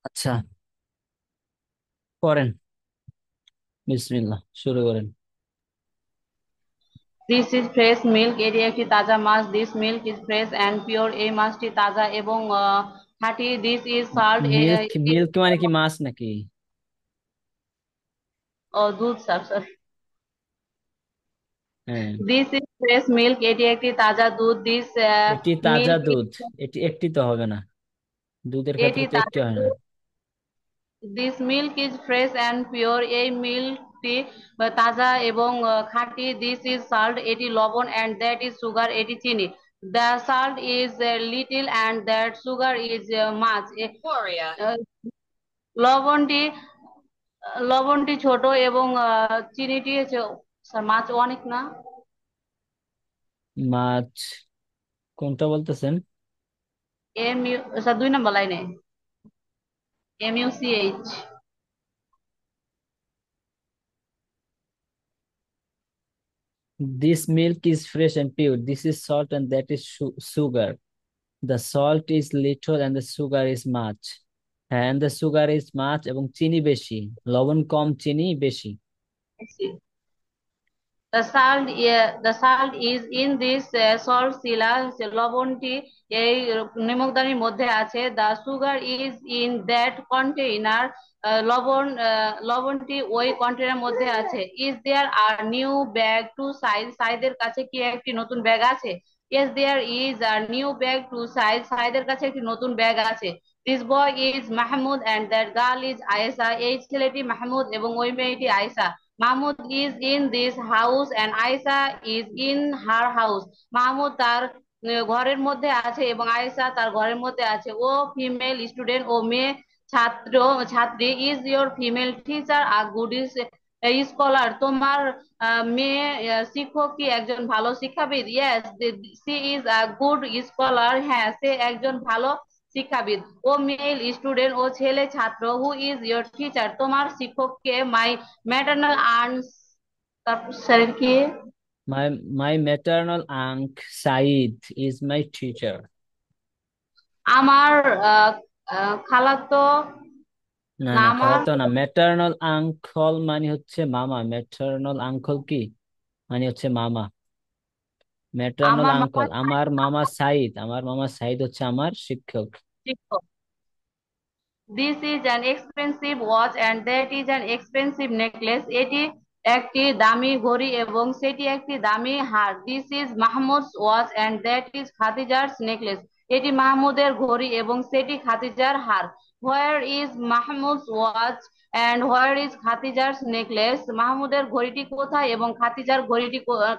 আচ্ছা, করেন। বিসমিল্লাহ, শুরু করেন। দিস ইজ ফ্রেশ মিল্ক, এটি একটি তাজা মাছ। This milk is fresh and pure, এই মাছটি তাজা এবং খাঁটি। This is salt, milk milk মানে কি মাছ নাকি? ও দুধ, স্যার। হ্যাঁ। দিস ইজ ফ্রেশ মিল্ক, এটি একটি তাজা দুধ। দিস এটি তাজা মিল্ক দুধ। এটি একটি তো হবে না, দুধের ক্ষেত্রে এটি তো একটি তাজা হয় না। দুধ। This milk is fresh and pure, এই মিল্কটি তাজা এবং খাঁটি। দিস ইজ সল্ট, এটি লবণ। অ্যান্ড দ্যাট ইজ সুগার, এটি চিনি। The salt is little and that sugar is much. লবণটি লবণটি ছোট এবং চিনিটি স্যার মাছ অনেক না। মাছ কোনটা বলতেছেন? এম ইউ স্যার 2 নম্বর লাইনে MUCH। This milk is fresh and pure. This is salt and that is sugar. The salt is little and the sugar is much. And the sugar is much এবং চিনি বেশি। লবণ কম, চিনি বেশি। The salt is in this salt cellar, লবণটি এই নিমকদানির মধ্যে আছে। The sugar is in that container, লবণটি ওই কন্টেনার মধ্যে আছে। Is there a new bag to size, সাইদের কাছে কি একটি নতুন ব্যাগ আছে? Yes, there is a new bag to size, সাইদের কাছে একটি নতুন ব্যাগ আছে। This boy is Mahmoud and that girl is Aisha, এই ছেলেটি মাহমুদ এবং ওই মেয়েটি Ayesha. Mahmud is in this house and Ayesha is in her house, Mahmud তার ঘরের মধ্যে আছে এবং আয়েশা তার ঘরের মধ্যে আছে। ও ফিমেল স্টুডেন্ট, ও মেয়ে ছাত্র ছাত্রী। Is your female teacher a good scholar, তোমার মেয়ে শিক্ষক কি একজন ভালো শিক্ষাবিদ? Yes, she is a good scholar, হ্যাঁ সে একজন ভালো শিক্ষাবিদ। ও মেল স্টুডেন্ট, ও ছেলে ছাত্র। হু ইজ ইয়োর টিচার, তোমার শিক্ষককে? মাই ম্যাটার্নাল আন্ট, তারপর স্যারের কি? My maternal uncle Said is my teacher. আমার আহ, খালাতো না না না, আমার খালাতো না। ম্যাটার্নাল আঙ্কল মানে হচ্ছে মামা। ম্যাটার্নাল আঙ্কল কি মানে হচ্ছে মামা। ম্যাটার্নাল আমার মামা আঙ্কল, আমার মামা সাইদ হচ্ছে আমার শিক্ষক। শিক্ষক। This is an expensive watch and that is an expensive necklace, এটি একটি দামি ঘড়ি এবং সেটি একটি দামি হার। This is Mahmud's watch and that is Khadija's necklace, এটি মাহমুদের ঘড়ি এবং সেটি খাদিজার হার। Where is Mahmud's watch and where is Khadija's necklace, মাহমুদের ঘড়িটি কোথায় এবং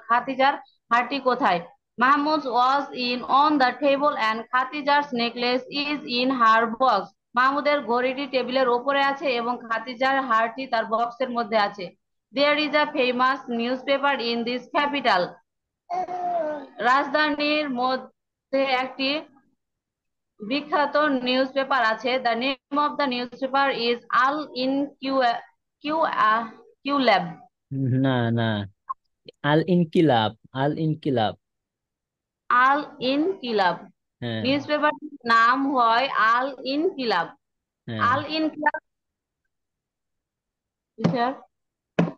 খাদিজার হারটি কোথায়? Mahmud's watch in on the table and Khadija's necklace is in her box, মাহমুদের ঘড়িটি টেবিলের ওপরে আছে এবং খাদিজার হারটি তার বক্সের মধ্যে আছে। There is a famous newspaper in this capital, রাজধানীর মধ্যে একটি বিখ্যাত নিউজ পেপার আছে। The name of the newspaper is Al ইন কিউ কিউ কিউল্যাব। না না, আল ইনকিলাব। আল ইনকিলাব। আল ইন কিলাব, হ্যাঁ। নিউজ পেপারটির নাম হয় আল ইন কিলাব। হ্যাঁ। আল ইন কিলাব,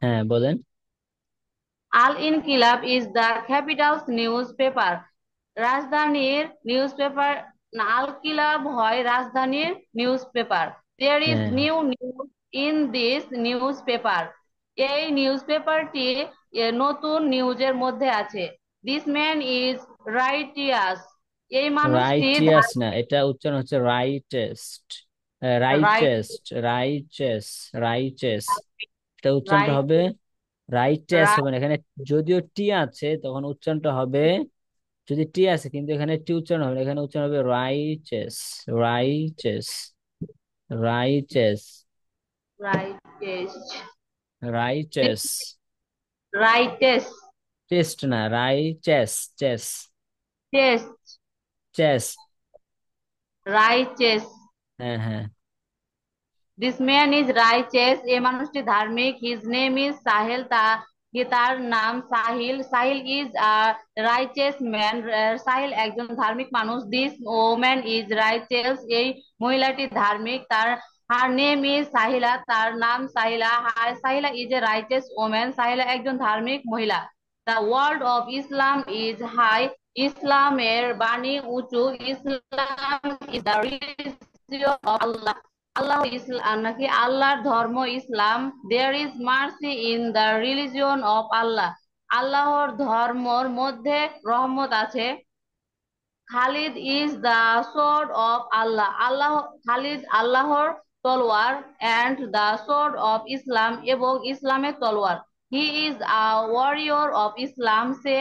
হ্যাঁ, বলেন। Al Inqilab is the capital's newspaper, রাজধানীর নিউজ পেপার। আল কিলাব হয় রাজধানীর নিউজ পেপার। দেয়ার ইজ হ্যাঁ। New news in this newspaper, এই নিউজ পেপারটি নতুন নিউজের মধ্যে আছে। দিস ম্যান ইজ রাইটিয়াস, এই মানুষটি রাইটিয়াস না, এটা উচ্চারণ হচ্ছে রাইটেস্ট। Right রাইটেস্ট, riches, riches. এটা উচ্চারণটা রাইট হবে রাইটেস হবে না এখানে। যদিও টি আছে তখন উচ্চারণটা হবে, যদি টি আছে কিন্তু এখানে টি উচ্চারণ হবে না, এখানে উচ্চারণ হবে righteous. Righteous, righteous, rightest, righteous. Rightest, test না, রাইচেস, চেস, টেস্ট, চেস। রাইটেস্ট। হ্যাঁ হ্যাঁ। দিস ম্যান ইজ রাইচেস, এ মানুষটি ধার্মিক। হিজ নেম ইজ সাহেল, তার নাম সাহিল। Sahil is righteous man. সাহিল একজন ধার্মিক মানুষ। দিস ওম্যান ইজ রাইচেস, এই মহিলাটি ধার্মিক। তার হার নেম ইজ সাহিলা, তার নাম সাহিলা। Sahila is a righteous woman, Sahila একজন ধার্মিক মহিলা। The world of Islam is high, ইসলামের বাণী উঁচু। Islam is the religion of Allah, আল্লাহ ইসলাম নাকি আল্লাহর ধর্ম ইসলাম। There is mercy in the religion of Allah, আল্লাহর ধর্মর মধ্যে রহমত আছে। Khalid is the sword of Allah, খালিদ আল্লাহর তলোয়ার। And the sword of Islam, এবং ইসলামের তলোয়ার। He is a warrior of Islam, সে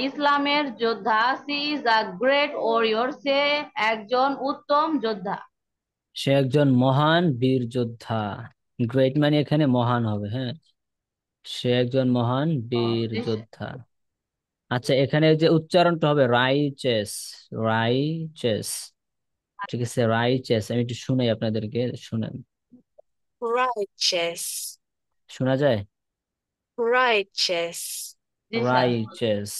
ইসলামের যোদ্ধা। She is a great warrior, সে একজন উত্তম যোদ্ধা। সে একজন মহান বীর যোদ্ধা। গ্রেট মানে এখানে মহান হবে, হ্যাঁ। সে একজন মহান বীর যোদ্ধা। আচ্ছা, এখানে যে উচ্চারণটা হবে রাইচেস, রাইচেস, ঠিক আছে, রাইচেস। আমি একটু শুনাই আপনাদেরকে, শুনেন। righteous, শোনা যায়? righteous, জি sir. Riches,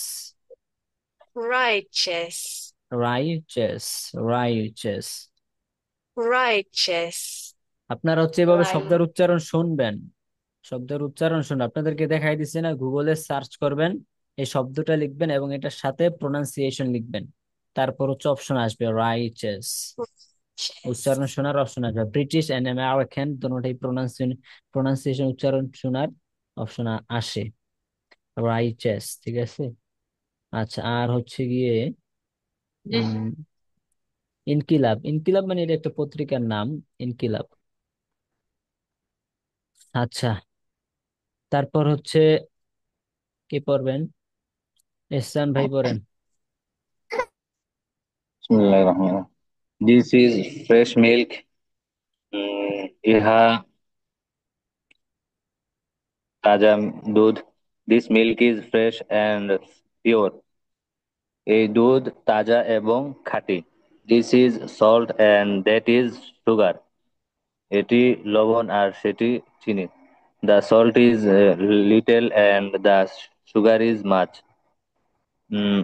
righteous, riches, riches. righteous, আপনারা হচ্ছে এভাবে রাইট। শব্দের উচ্চারণ শুনবেন, শব্দের উচ্চারণ শুনে আপনাদেরকে দেখাই দিচ্ছে না, গুগলে সার্চ করবেন, এই শব্দটা লিখবেন এবং এটার সাথে প্রোনাউন্সিয়েশন লিখবেন। তারপর হচ্ছে অপশন আসবে রাইচেস, righteous, উচ্চারণ শোনার অপশন আসবে। ব্রিটিশ এন্ড আমেরিকান দুটোটাই প্রোনাউন্সিয়েশন উচ্চারণ শোনার অপশন আসে। রাইচেস, ঠিক আছে। আচ্ছা, আর হচ্ছে গিয়ে জি। উম ইনকিলাব, ইনকিলাব মানে এটা একটা পত্রিকার নাম, ইনকিলাব। আচ্ছা, তারপর হচ্ছে কি পড়বেন? এহসান ভাই পড়েন। Bismillahirrahmanirrahim. This is fresh milk. ইহা তাজা দুধ। This milk is fresh and pure. এই দুধ তাজা এবং খাঁটি। This is salt and that is sugar. এটি লবণ আর সেটি চিনি। The salt is little and the sugar is much. উম,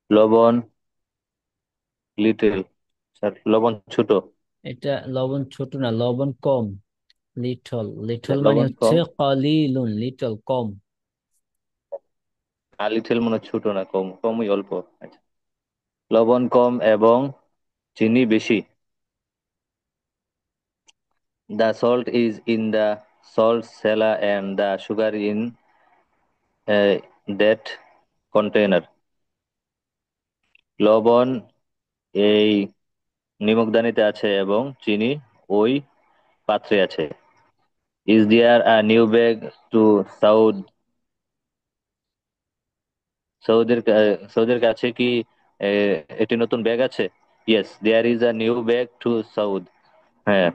লবণ লিটল, স্যার লবণ ছোট। এটা লবণ ছোট না, লবণ কম। লিটল, লিটল মানে লবণ হচ্ছে কম। কলিলুন, লিটল কম। আর লিটল মনে হয় ছোট না, কম, কমই অল্প। আচ্ছা, লবণ কম এবং চিনি বেশি। The salt is in the salt cellar and the sugar in that container. লবণ এই নিমকদানিতে আছে এবং চিনি ওই পাত্রে আছে। Is there a new bag to সৌদের কাছে কি একটি নতুন ব্যাগ আছে? Yes, there is a new bag to Saud. হ্যাঁ,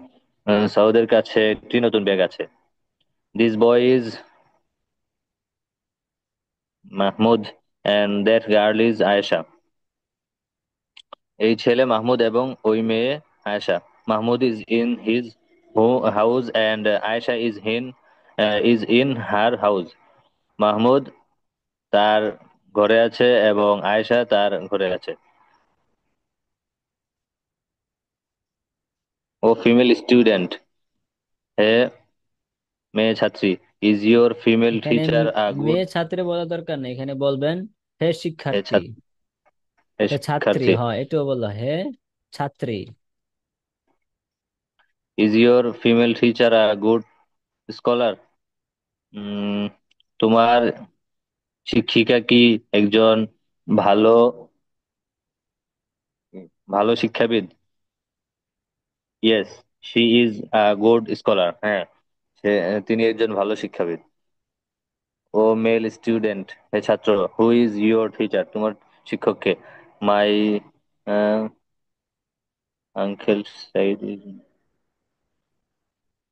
সৌদের কাছে একটি নতুন ব্যাগ আছে। This boy is Mahmoud and that girl is Aisha. এই ছেলে মাহমুদ এবং ওই মেয়ে Ayesha. Mahmud is in his house and Ayesha is in her house. Mahmud তার ঘরে আছে এবং আয়েশা তার ঘরে আছে। ও ফিমেল স্টুডেন্ট, হে মেয়ে ছাত্রী। ইজ ইয়োর ফিমেল এখানে টিচার আ গুড? মেয়ে ছাত্রী বলা দরকার নেই, এখানে বলবেন হে হে শিক্ষার্থী। হে হে ছাত্রী, শিক্ষার্থী। হয় এটাও বললো হে ছাত্রী। Is your female teacher a good scholar? তোমার শিক্ষিকা কি একজন ভালো ভালো শিক্ষাবিদ? Yes, she is a good scholar. হ্যাঁ, তিনি একজন ভালো শিক্ষাবিদ। ও মেল স্টুডেন্ট, হে ছাত্র। Who is your teacher? তোমার শিক্ষক কে? My uncle side is.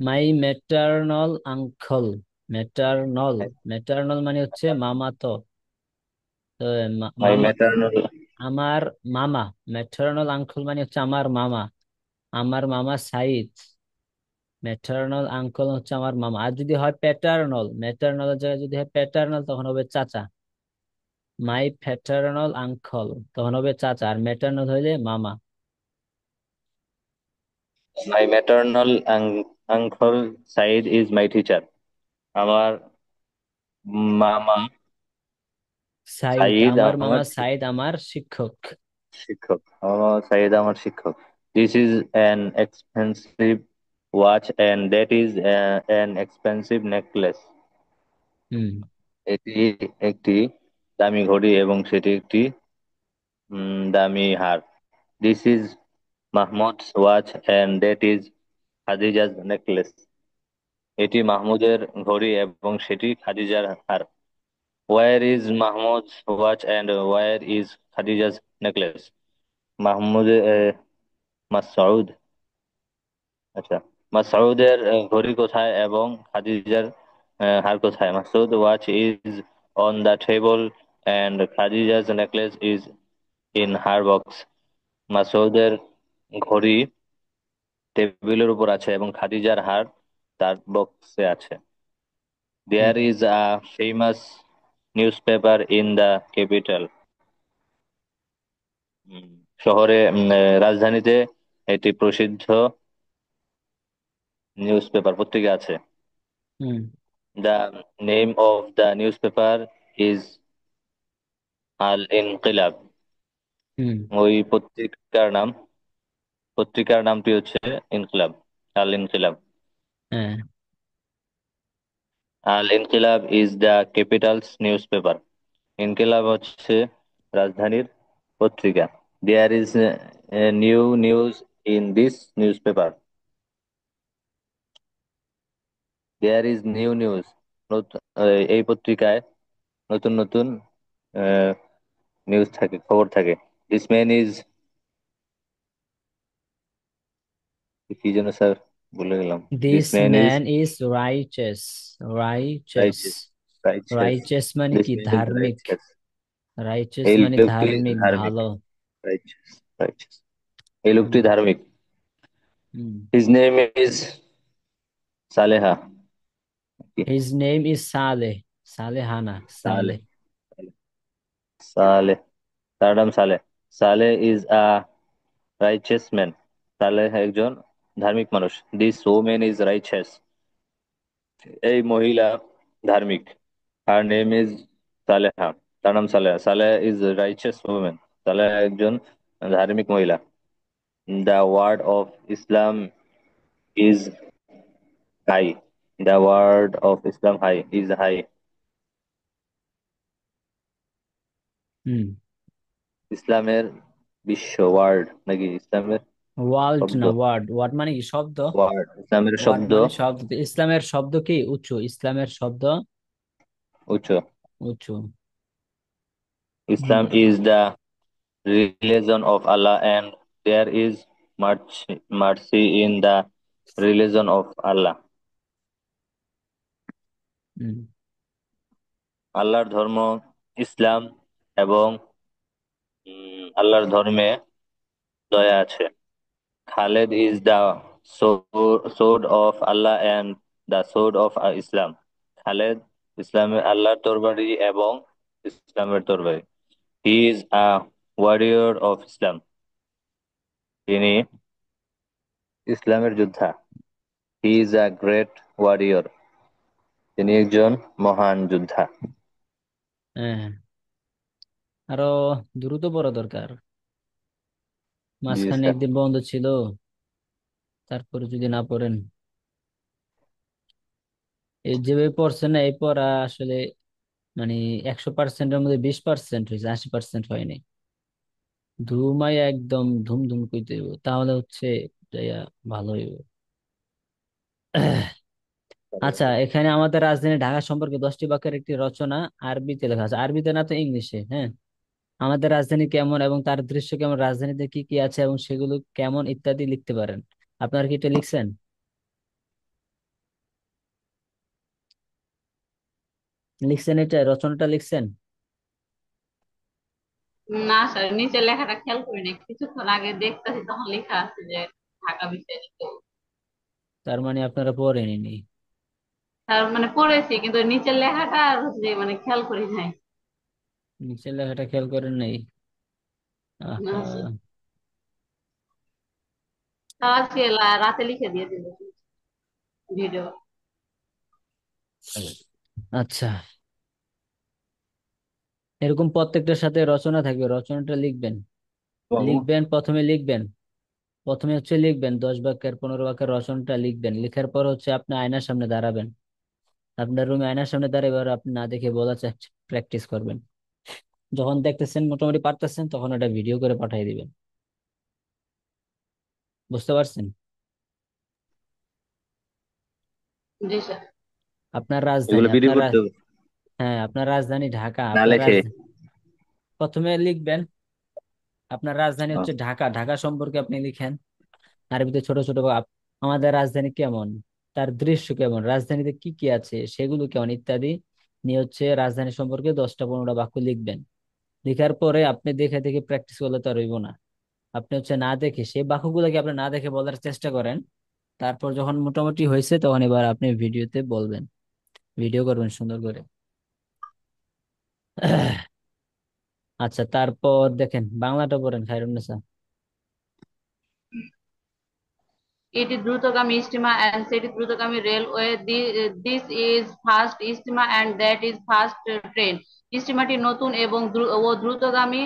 My maternal uncle, maternal, maternal মানে হচ্ছে মামাতো। তো মাই মামা, ম্যাটার্নাল। আমার মামা। ম্যাটার্নাল আঙ্কল মানে হচ্ছে আমার মামা, আমার মামা সাইদ। ম্যাটার্নাল আঙ্কল হচ্ছে আমার মামা। আর যদি হয় প্যাটার্নাল, ম্যাটার্নাল জায়গায় যদি হয় প্যাটার্নাল তখন হবে চাচা। মাই প্যাটার্নাল আঙ্কল তখন হবে চাচা, আর ম্যাটার্নাল হইলে মামা। My maternal uncle Said is my teacher. আমার মামা সাইদ, সাইদ আমার মামা আমার সাইদ আমার শিক্ষক। শিক্ষক। আমার মামা সাইদ আমার শিক্ষক। This is an expensive watch and that is an expensive necklace. হুম এটি একটি দামি ঘড়ি এবং সেটি একটি দামি হার। This is Mahmud's watch and that is Khadija's necklace. এটি মাহমুদের ঘড়ি এবং সেটি খাদিজার হার। Where is Mahmud's watch and where is Khadija's necklace? Mahmud Masud, আচ্ছা, মাসউদের ঘড়ি কোথায় এবং খাদিজার হার কোথায়? Masud watch is on the table and Khadija's necklace is in her box. মাসউদের ঘড়ি টেবিলের উপর আছে এবং খাদিজার হার তার বক্সে আছে। হুম There is a famous newspaper in the capital. উম, শহরে রাজধানীতে একটি প্রসিদ্ধ নিউজ পেপার পত্রিকা আছে। হুম The name of the newspaper is Al Inqilab. হুম। ওই পত্রিকার নামটি হচ্ছে ইনকিলাব, আল ইনকিলাব। হ্যাঁ। Al Inqilab is the capital's newspaper. Inqilab হচ্ছে রাজধানীর পত্রিকা। There is new news in this newspaper. There is new news, এই পত্রিকায় নতুন নতুন নিউজ থাকে, খবর থাকে। দিস ম্যান ইজ, কি যেন স্যার, ভুলে গেলাম। This this man is man is riches. Riches. Righteous. Righteous. Riches মানে দিস কি? ম্যান ইজ ধার্মিক। রাইচিয়াস। রাইচেস এই মানে লোকটি ধার্মিক, ধার্মিক। ভালো। রাইচিয়াস, রাইচিয়াস। এই লোকটি হুম ধার্মিক। হুম। His name is Saleha. His name is Saleh. সালেহানা, সালে, সালেহ। সালে, তার নাম সালে। সালে ইজ আ রাইচিয়াস ম্যান। সালে একজন ধার্মিক মানুষ। This women is righteous. এই মহিলা ধার্মিক। Her name is Saleha. তার নাম Saleha. Saleha is righteous women. Saleha একজন ধার্মিক মহিলা। The word of Islam is high. The word of Islam high is high. হুম। ইসলামের বিশ্ব ওয়ার্ড নাকি ইসলামের ওয়ার্ল্ড শব্দ? না ওয়ার্ড। ওয়ার্ড মানে কি? শব্দ। ওয়ার্ড ইসলামের ওয়ার্ড শব্দ মানে শব্দ। ইসলামের শব্দ কি? উঁচু। ইসলামের শব্দ উঁচু। উঁচু। Hmm Islam is the religion of Allah and there is mercy in the religion of Allah. হুম আল্লাহর ধর্ম ইসলাম এবং আল্লাহর ধর্মে দয়া আছে। Khaled is the sword of Allah and the sword of Islam. Khaled ইসলামের আল্লাহর তরবারি এবং ইসলামের তরবারি। He is a warrior of Islam. তিনি ইসলামের যোদ্ধা। He is a great warrior. তিনি একজন মহান যোদ্ধা। হ্যাঁ। আরো দ্রুত পড়া দরকার। জি মাঝখানে স্যার। একদিন বন্ধ ছিল, তারপরে যদি না পড়েন। এই যেভাবে পড়ছেন না, এই পড়া আসলে মানে 100%-এর মধ্যে 20% হয়েছে, 80% হয়নি। ধুমাই একদম ধুম ধুম কইতে হইব, তাহলে হচ্ছে যাইয়া ভালো হইব। আচ্ছা, এখানে আমাদের রাজধানী ঢাকা সম্পর্কে 10টি বাক্যের একটি রচনা আরবিতে লেখা আছে। আরবিতে না তো ইংলিশে। হ্যাঁ। আমাদের রাজধানী কেমন এবং তার দৃশ্য কেমন, রাজধানীতে কি কি আছে এবং সেগুলো কেমন ইত্যাদি লিখতে পারেন। আপনার কি এটা লিখছেন? লিখছেন? এটা রচনাটা লিখছেন? না স্যার, নিচের লেখাটা খেয়াল করি না, কিছুক্ষণ আগে দেখতেছি তখন লেখা আছে যে ঢাকা বিশ্ববিদ্যালয়। তার মানে আপনারা পড়েনি। তার মানে পড়েছি, কিন্তু নিচের লেখাটা আর হচ্ছে মানে খেয়াল করি নাই। নিচের লেখাটা খেয়াল করেন নাই? আহা। আচ্ছা, তা আজকে রাতে লিখে দিয়ে দিল ভিডিও। আচ্ছা, এরকম প্রত্যেকটার সাথে রচনা থাকবে, রচনাটা লিখবেন। বাবু, প্রথমে হচ্ছে লিখবেন 10 বাক্যের 15 বাক্যের রচনাটা লিখবেন। লেখার পর হচ্ছে আপনি আয়নার সামনে দাঁড়াবেন। আপনার রুমে আয়নার সামনে দাঁড়িয়ে এবার আপনি না দেখে বলা প্র্যাকটিস করবেন। যখন দেখতেছেন মোটামুটি পারতেছেন, তখন ওটা ভিডিও করে পাঠিয়ে দিবেন। বুঝতে পারছেন? জি স্যার। আপনার রাজধানী এগুলো ভিডিও আপনার করতে হবে হ্যাঁ, আপনার রাজধানী ঢাকা। না আপনার লেখে? প্রথমে লিখবেন আপনার রাজধানী হ্যাঁ। হচ্ছে ঢাকা। ঢাকা সম্পর্কে আপনি লিখেন আরবিতে ছোট ছোট আমাদের রাজধানী কেমন, তার দৃশ্য কেমন, রাজধানীতে কি কি আছে সেগুলো কেমন ইত্যাদি নিয়ে হচ্ছে রাজধানী সম্পর্কে 10টা 15টা বাক্য লিখবেন। লেখার পরে আপনি দেখে দেখে প্র্যাকটিস করলে তো আর হইব না। আপনি হচ্ছে না দেখে সেই বাক্যগুলোকে আপনি না দেখে বলার চেষ্টা করেন। তারপর যখন মোটামুটি হয়েছে, তখন এবার আপনি ভিডিওতে বলবেন, ভিডিও করবেন সুন্দর করে। আচ্ছা, তারপর দেখেন বাংলাটা পড়েন খায়রুন্নেসা। এটি দ্রুতগামী স্টিমার অ্যান্ড সেটি দ্রুতগামী railway. This is fast steamer and that is fast train. স্টিমারটি নতুন এবং দ্রুতগামী।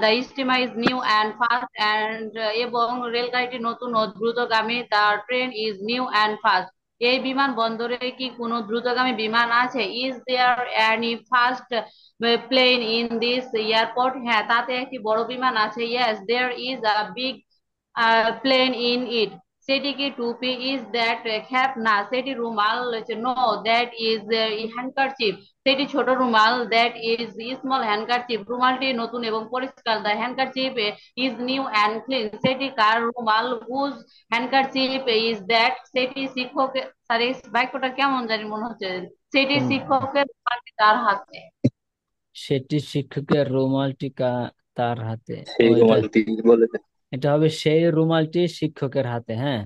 The steamer is new and fast and, এবং রেলগাড়িটি নতুন ও দ্রুতগামী। The train is new and fast. এই বিমানবন্দরে কি কোনো দ্রুতগামী বিমান আছে? Is there any fast plane in this airport? হ্যাঁ, তাতে একটি বড় বিমান আছে। Yes, there is a big plane in it. সেটি কি টুপি? Is that cap? না, সেটি রুমাল। No, that is handkerchief. সেটি ছোট রুমাল। That is small handkerchief. রুমালটি নতুন এবং পরিষ্কার। The handkerchief is new and clean. সেটি কার রুমাল? Whose handkerchief is that? সেটি শিক্ষক। স্যার, এই বাক্যটা কেমন জানি মনে হচ্ছে। সেটি কোন শিক্ষকের রুমালটি তার হাতে। সেটি শিক্ষকের রুমালটি তার হাতে? ও সেই এটা, রুমালটি বলে দেন। এটা হবে সেই রুমালটি শিক্ষকের হাতে। হ্যাঁ,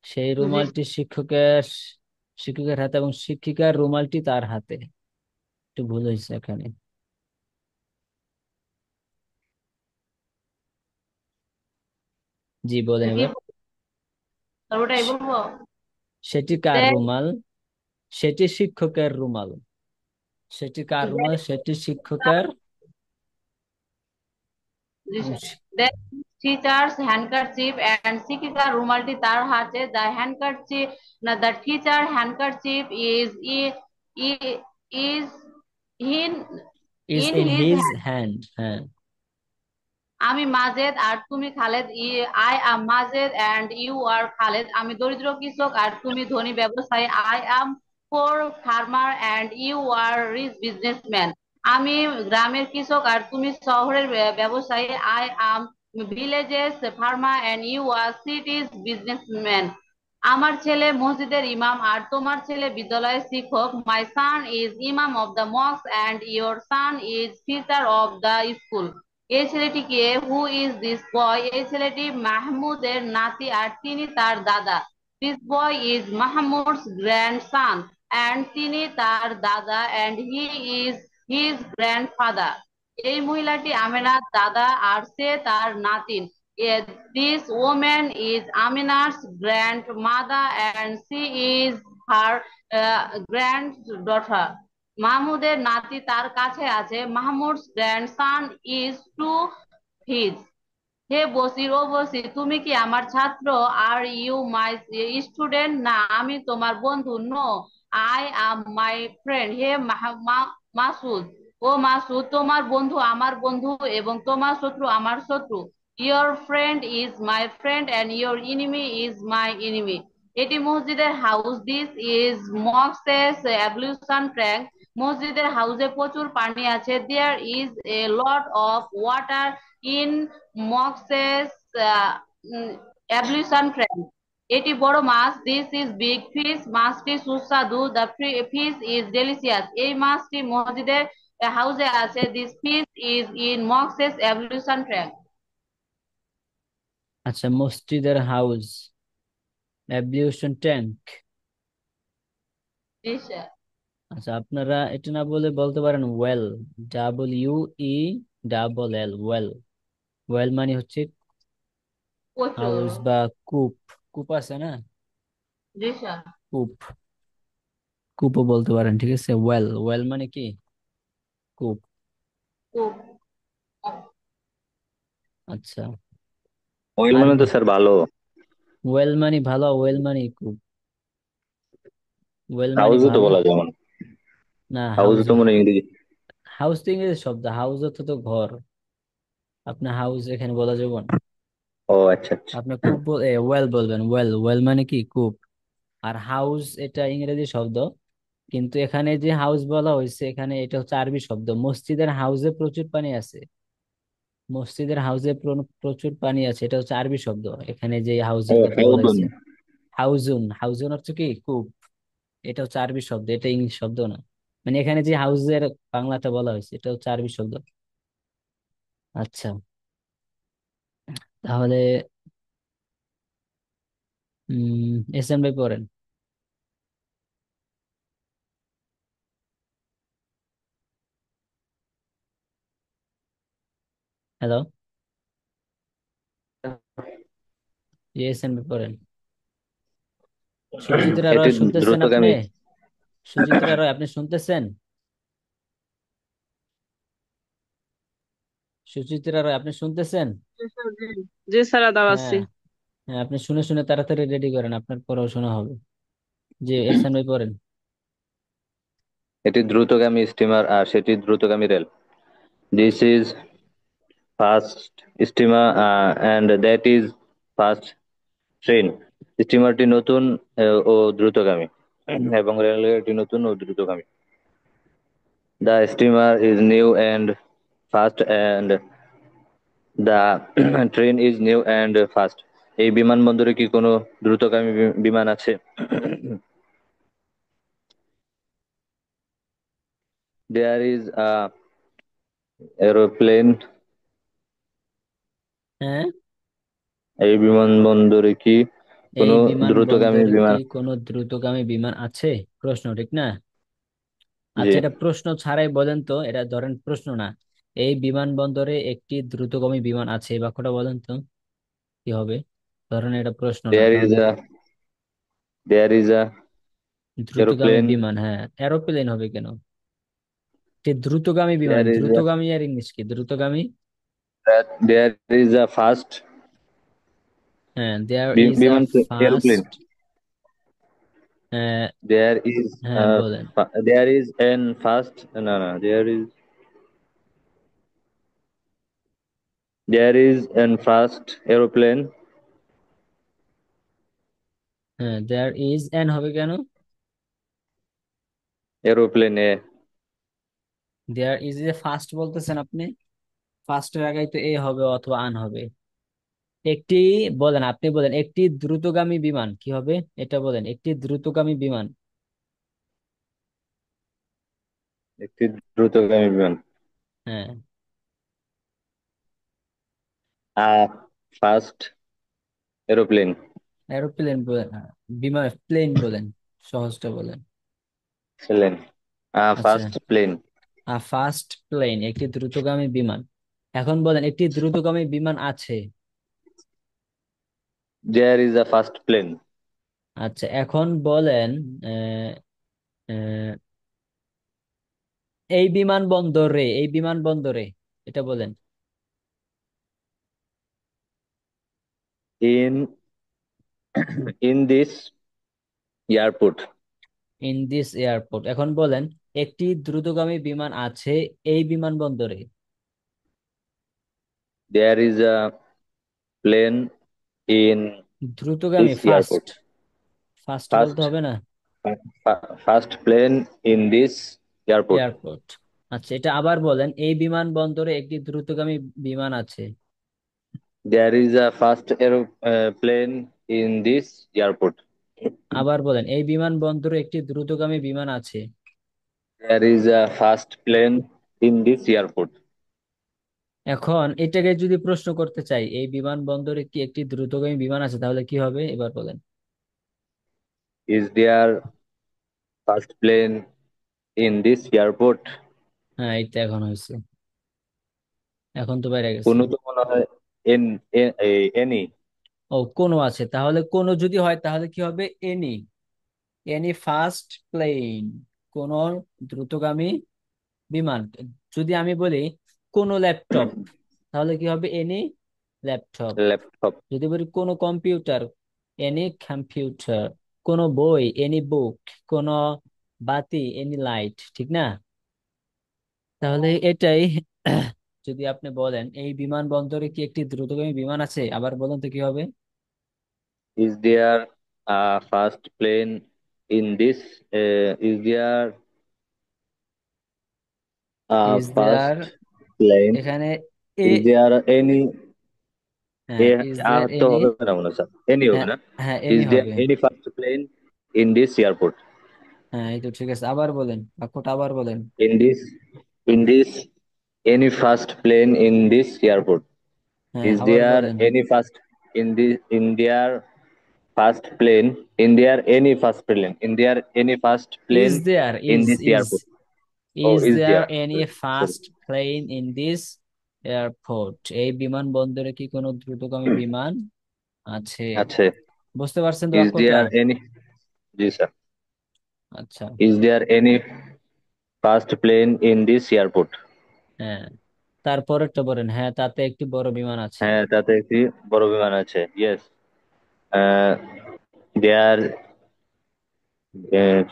সেই জি। রুমালটি শিক্ষকের হাতে এবং শিক্ষিকার রুমালটি তার হাতে। একটু ভুল হয়েছে এখানে। জি, বলেন কি এবার। স্যার, ওটাই সে- বলবো? সেটি কার রুমাল? সেটি শিক্ষকের রুমাল। সেটি কার রুমাল? সেটি শিক্ষকের জি এবং sir. Then teacher's handkerchief and শিক্ষিকার রুমালটি তার হাতে। দ্য হ্যান্ডকারচিপ, না, the teacher handkerchief is in is in in his. His hand. হ্যাঁ। আমি মাজেদ আর তুমি Khaled. I am Majed and you are Khaled. আমি দরিদ্র কৃষক আর তুমি ধনী ব্যবসায়ী। I am poor farmer and you are rich businessman. আমি গ্রামের কৃষক আর তুমি শহরের ব্যবসায়ী। I am villages farmer and you R সিটিজ businessman. আমার ছেলে মসজিদের ইমাম আর তোমার ছেলে বিদ্যালয়ের শিক্ষক। My son is imam of the mosque and your son is teacher of the school. এই ছেলেটি কে? হু ইজ দিস বয়? এই ছেলেটি মাহমুদের নাতি আর তিনি তার দাদা। This boy is Mahmud's grandson and তিনি তার দাদা, and he is his grandfather. এই মহিলাটি আমেনার দাদা আর সে তার নাতিন। This woman is Amina's grandmother and she is her granddaughter. মাহমুদের নাতি তার কাছে আছে। Mahmud's grandson is to his. হে বসির, ও বসির, তুমি কি আমার ছাত্র? Are you my student? না, আমি তোমার বন্ধু। No, I am my friend. হে মাসুদ, ও মাসুদ, তোমার বন্ধু আমার বন্ধু এবং তোমার শত্রু আমার শত্রু। Your friend is my friend and your enemy is my enemy. এটি মসজিদের হাউস। This is mosque's ablution tank. মসজিদের হাউসে প্রচুর পানি আছে। There is a lot of water in mosque's ablution tank. এটি বড় মাছ। This is big fish. মাছটি সুস্বাদু। The fish is delicious. এই মাছটি মসজিদের হাউসে আছে। This fish is in mosque's ablution tank. আচ্ছা, মসজিদের হাউস অ্যাব্রিউশন ট্যাঙ্ক। জি স্যার। আচ্ছা, আপনারা এটা না বলে বলতে পারেন well. WE L, well. Well মানে হচ্ছে প্রচুর। হাউস বা কূপ। কূপ আছে না, জি স্যার। কূপ। কূপও বলতে পারেন, ঠিক আছে। ওয়েল, ওয়েল মানে কি? কূপ। খুব। আচ্ছা। ওয়েল আর মানে তো স্যার ভালো। ওয়েল মানে ভালো, ওয়েল মানে কূপ। ওয়েল মানে হাউসও তো ভালো। বলা যায় মানে। না, হাউস হাউস। তো মনে হয় ইংরেজি। হাউস তো ইংরেজি শব্দ, হাউস অর্থ তো ঘর। আপনি হাউস এখানে বলা যাবে না। ও আচ্ছা আচ্ছা। আপনি কূপ ওয়েল বলবেন। ওয়েল, ওয়েল মানে কি? কূপ। আর হাউস এটা ইংরেজি শব্দ, কিন্তু এখানে যে হাউস বলা হয়েছে এখানে এটা হচ্ছে আরবি শব্দ। মসজিদের হাউসে প্রচুর পানি আছে। মসজিদের হাউসে প্রচুর পানি আছে, এটা হচ্ছে আরবি শব্দ। এখানে যে ও হাউসের কথা বলা হাউদুন। হয়েছে, হাউজুন। হাউজুন হচ্ছে কি? কূপ। এটা হচ্ছে আরবি শব্দ, এটা ইংলিশ শব্দ না। মানে এখানে যে হাউসের বাংলাটা বলা হয়েছে এটা হচ্ছে আরবি শব্দ। আচ্ছা, তাহলে এসএন ভাই পড়েন। হ্যালো, এসএন ভাই পড়েন। সুচিত্রা এটি রয় শুনতেছেন আপনি? দ্রুতগামী। সুচিত্রা রয়, আপনি শুনতেছেন? সুচিত্রা রয়, আপনি শুনতেছেন? জি স্যার, জি। জি স্যার, আদাব আছি। হ্যাঁ, হ্যাঁ, আপনি শুনে শুনে তাড়াতাড়ি রেডি করেন, আপনার পড়াশোনা হবে। জি, এহসান ভাই পড়েন। এটি দ্রুতগামী স্টিমার আর সেটি দ্রুতগামী rail. This is fast steamer and that is fast train. স্টিমারটি নতুন ও দ্রুতগামী, এবং রেলগাড়িটি নতুন ও দ্রুতগামী। The steamer is new and fast and the train is new and fast. এই বিমানবন্দরে কি কোনো দ্রুতগামী বিমান আছে? There is a aeroplane. হ্যাঁ, এই বিমানবন্দরে কি এই কোনো দ্রুতগামী বিমানবন্দরে কি বিমান? কোনো দ্রুতগামী বিমান আছে? প্রশ্ন, ঠিক না? জি। আচ্ছা, এটা প্রশ্ন ছাড়াই বলেন তো, এটা ধরেন প্রশ্ন না। এই বিমানবন্দরে একটি দ্রুতগামী বিমান আছে, এই বাক্যটা বলেন তো কি হবে? ধরেন এটা প্রশ্ন না, দেয়ার ইজ তাহলে আ দেয়ার ইজ আ দ্রুতগামী এরোপ্লেন। বিমান, হ্যাঁ, এরোপ্লেন হবে কেন? এটি দ্রুতগামী বিমান। দেয়ার ইজ দ্রুতগামী আর ইংলিশ কি? দ্রুতগামী। দেয়ার ইজ আ ফাস্ট হ্যাঁ, দেয়ার ইজ আ বিমান এরোপ্লেন। ফাস্ট। দেয়ার ইজ হ্যাঁ, বলেন। দেয়ার ইজ এন ফাস্ট, না না, there is an fast aeroplane. হ্যাঁ, দেয়ার ইজ এন হবে কেন? এরোপ্লেনে দেয়ার ইজ এ ফার্স্ট বলতেছেন আপনি, ফার্স্টের আগে তো এ হবে অথবা আন হবে। একটি, বলেন, আপনি বলেন একটি দ্রুতগামী বিমান কি হবে? এটা বলেন, একটি দ্রুতগামী বিমান। একটি দ্রুতগামী বিমান। হ্যাঁ, আ ফাস্ট এরোপ্লেন। এরোপ্লেন বলেন, বিমান, প্লেন বলেন, সহজটা বলেন। প্লেন। আচ্ছা, ফাস্ট প্লেন। ফার্স্ট প্লেন, একটি দ্রুতগামী বিমান। এখন বলেন একটি দ্রুতগামী বিমান আছে। There is a fast plane. আচ্ছা, এখন বলেন আহ, আহ, এই বিমানবন্দরে এটা বলেন। In in this airport. In this airport. এখন বলেন একটি দ্রুতগামী বিমান আছে এই বিমানবন্দরে। There is a plane in দ্রুতগামী, দিস ফাস্ট। এয়ারপোর্ট। ফাস্ট বলতে ফার্স্ট হবে না? First plane in this airport. Airport. আচ্ছা, এটা আবার বলেন, এই বিমানবন্দরে একটি দ্রুতগামী বিমান আছে। There is a fast plane in this airport. আবার বলেন, এই বিমানবন্দরে একটি দ্রুতগামী বিমান আছে। There is a fast plane in this airport. এখন এটাকে যদি প্রশ্ন করতে চাই, এই বিমানবন্দরে কি একটি দ্রুতগামী বিমান আছে, তাহলে কি হবে এবার বলেন। Is there first plane in this airport? হ্যাঁ, এইটা এখন হয়েছে, এখন তো বাইরে গেছে। কোনো তো মনে হয় এন এনি। ও, কোনো আছে, তাহলে কোনো যদি হয় তাহলে কি হবে? এনি। এনি ফাস্ট প্লেন, কোন দ্রুতগামী বিমান। যদি আমি বলি কোনো ল্যাপটপ, তাহলে কি হবে? Any laptop. ল্যাপটপ। যদি বলি কোনো কম্পিউটার, এনি কম্পিউটার। কোনো বই, এনি বুক। কোনো বাতি, এনি লাইট, ঠিক না? তাহলে এটাই। যদি আপনি বলেন এই বিমানবন্দরে কি একটি দ্রুতগামী বিমান আছে, আবার বলেন তো কি হবে? Is there a fast plane in this? Is there a is there, fast plane? এখানে এ, Is there any? হ্যাঁ, ইজ দেয়ার তো এনি। হবে না মনে হয়, এনি হবে হ্যাঁ, না। হ্যাঁ, Is এনি there হবে। any fast plane in this airport? হ্যাঁ, এই তো ঠিক আছে, আবার বলেন, বাক্যটা আবার বলেন। In this, any fast plane in this airport? হ্যাঁ, Is আবার there বলেন। any fast in their fast plane? In there any fast plane? In there any fast is plane there, in is this is airport? Oh, is is there there? Any Sorry. Fast plane in this airport? এই বিমানবন্দরে কি কোনো দ্রুতগামী বিমান আছে? আচ্ছা। বুঝতে পারছেন তো Is বাক্যটা? there any? G sir. আচ্ছা। Is there any fast plane in this airport? হ্যাঁ, তারপরেরটা বলেন। হ্যাঁ, তাতে একটি বড় বিমান আছে। হ্যাঁ, তাতে একটি বড় বিমান আছে। Yes. Uh, there,